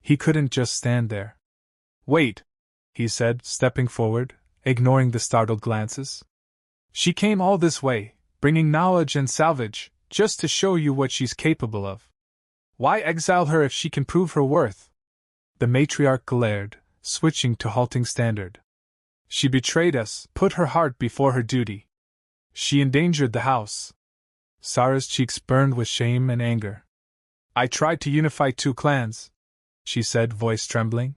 He couldn't just stand there. Wait, he said, stepping forward, ignoring the startled glances. She came all this way, bringing knowledge and salvage, just to show you what she's capable of. Why exile her if she can prove her worth? The matriarch glared, switching to halting standard. She betrayed us, put her heart before her duty. She endangered the house. Sara's cheeks burned with shame and anger. I tried to unify two clans, she said, voice trembling.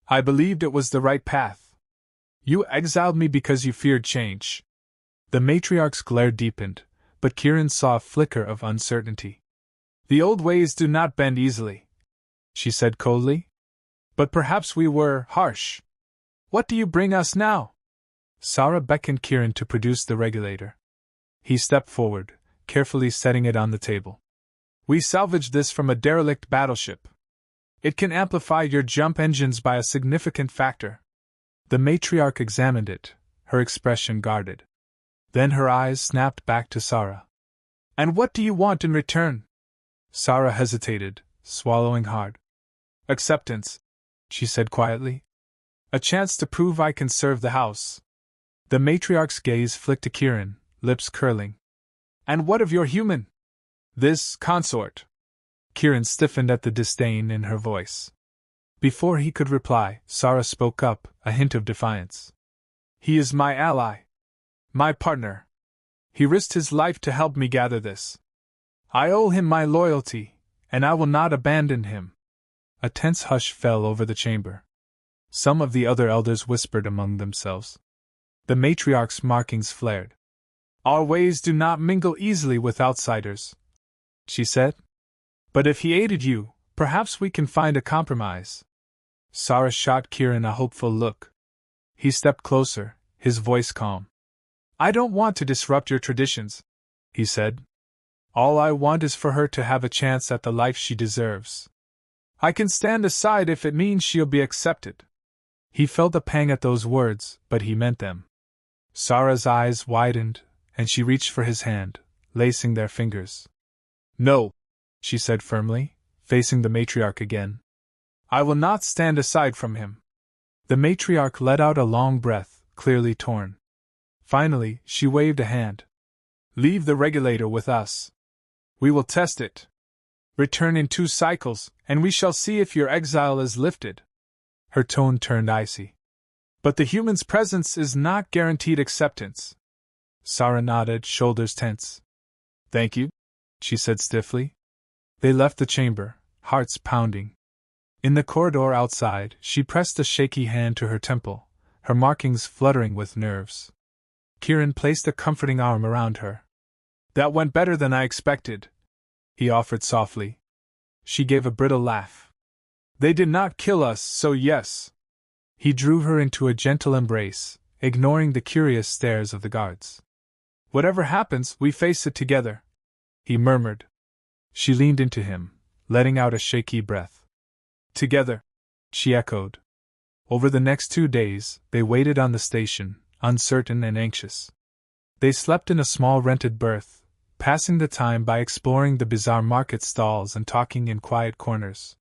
I believed it was the right path. You exiled me because you feared change. The matriarch's glare deepened, but Kieran saw a flicker of uncertainty. The old ways do not bend easily, she said coldly. But perhaps we were harsh. What do you bring us now? Sara beckoned Kieran to produce the regulator. He stepped forward, carefully setting it on the table. We salvaged this from a derelict battleship. It can amplify your jump engines by a significant factor. The matriarch examined it, her expression guarded. Then her eyes snapped back to Sara. And what do you want in return? Sara hesitated, swallowing hard. Acceptance, she said quietly. A chance to prove I can serve the house. The matriarch's gaze flicked to Kieran, lips curling. And what of your human? This consort. Kieran stiffened at the disdain in her voice. Before he could reply, Sara spoke up, a hint of defiance. He is my ally. My partner. He risked his life to help me gather this. I owe him my loyalty, and I will not abandon him. A tense hush fell over the chamber. Some of the other elders whispered among themselves. The matriarch's markings flared. Our ways do not mingle easily with outsiders, she said. But if he aided you, perhaps we can find a compromise. Sara shot Kieran a hopeful look. He stepped closer, his voice calm. I don't want to disrupt your traditions, he said. All I want is for her to have a chance at the life she deserves. I can stand aside if it means she'll be accepted. He felt a pang at those words, but he meant them. Sara's eyes widened, and she reached for his hand, lacing their fingers. No, she said firmly, facing the matriarch again. I will not stand aside from him. The matriarch let out a long breath, clearly torn. Finally, she waved a hand. Leave the regulator with us. We will test it. Return in 2 cycles, and we shall see if your exile is lifted. Her tone turned icy. But the human's presence is not guaranteed acceptance. Sara nodded, shoulders tense. Thank you, she said stiffly. They left the chamber, hearts pounding. In the corridor outside, she pressed a shaky hand to her temple, her markings fluttering with nerves. Kieran placed a comforting arm around her. That went better than I expected, he offered softly. She gave a brittle laugh. They did not kill us, so yes. He drew her into a gentle embrace, ignoring the curious stares of the guards. Whatever happens, we face it together, he murmured. She leaned into him, letting out a shaky breath. Together, she echoed. Over the next 2 days, they waited on the station, uncertain and anxious. They slept in a small rented berth, passing the time by exploring the bizarre market stalls and talking in quiet corners.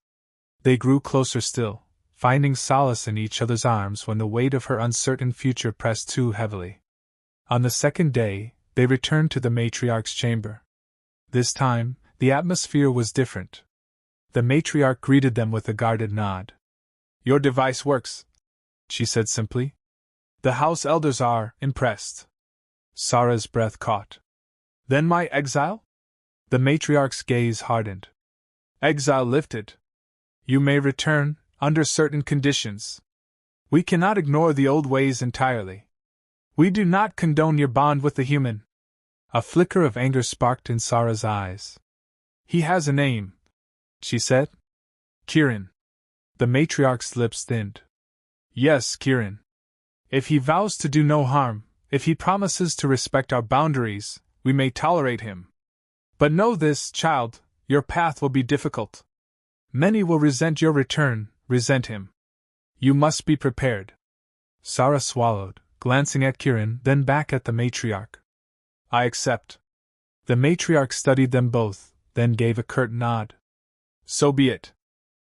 They grew closer still, finding solace in each other's arms when the weight of her uncertain future pressed too heavily. On the second day, they returned to the matriarch's chamber. This time, the atmosphere was different. The matriarch greeted them with a guarded nod. "Your device works," she said simply. "The house elders are impressed." Sarah's breath caught. "Then my exile?" The matriarch's gaze hardened. "Exile lifted. You may return, under certain conditions. We cannot ignore the old ways entirely. We do not condone your bond with the human." A flicker of anger sparked in Sarah's eyes. "He has a name," she said. "Kirin." The matriarch's lips thinned. "Yes, Kirin. If he vows to do no harm, if he promises to respect our boundaries, we may tolerate him. But know this, child, your path will be difficult. Many will resent your return, resent him. You must be prepared." Sarah swallowed, glancing at Kirin, then back at the matriarch. "I accept." The matriarch studied them both, then gave a curt nod. "So be it.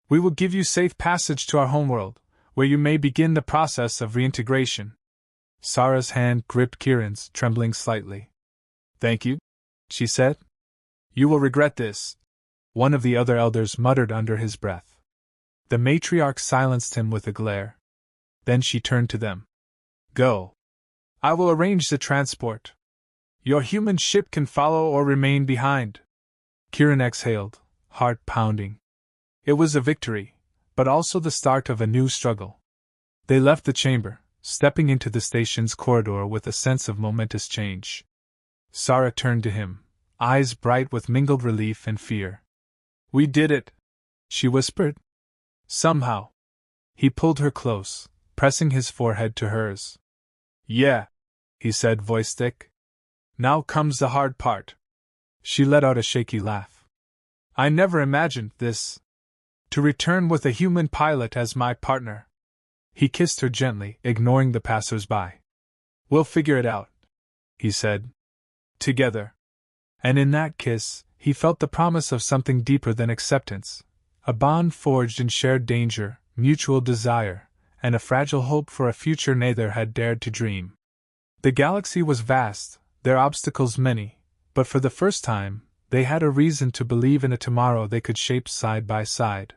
We will give you safe passage to our homeworld, where you may begin the process of reintegration." Sarah's hand gripped Kirin's, trembling slightly. "Thank you," she said. "You will regret this," one of the other elders muttered under his breath. The matriarch silenced him with a glare. Then she turned to them. "Go. I will arrange the transport. Your human ship can follow or remain behind." Kirin exhaled, heart pounding. It was a victory, but also the start of a new struggle. They left the chamber, stepping into the station's corridor with a sense of momentous change. Sarah turned to him, eyes bright with mingled relief and fear. "We did it," she whispered. "Somehow." He pulled her close, pressing his forehead to hers. "Yeah," he said, voice thick. "Now comes the hard part." She let out a shaky laugh. "I never imagined this. To return with a human pilot as my partner." He kissed her gently, ignoring the passers-by. "We'll figure it out," he said. "Together." And in that kiss, he felt the promise of something deeper than acceptance, a bond forged in shared danger, mutual desire, and a fragile hope for a future neither had dared to dream. The galaxy was vast, their obstacles many, but for the first time, they had a reason to believe in a tomorrow they could shape side by side.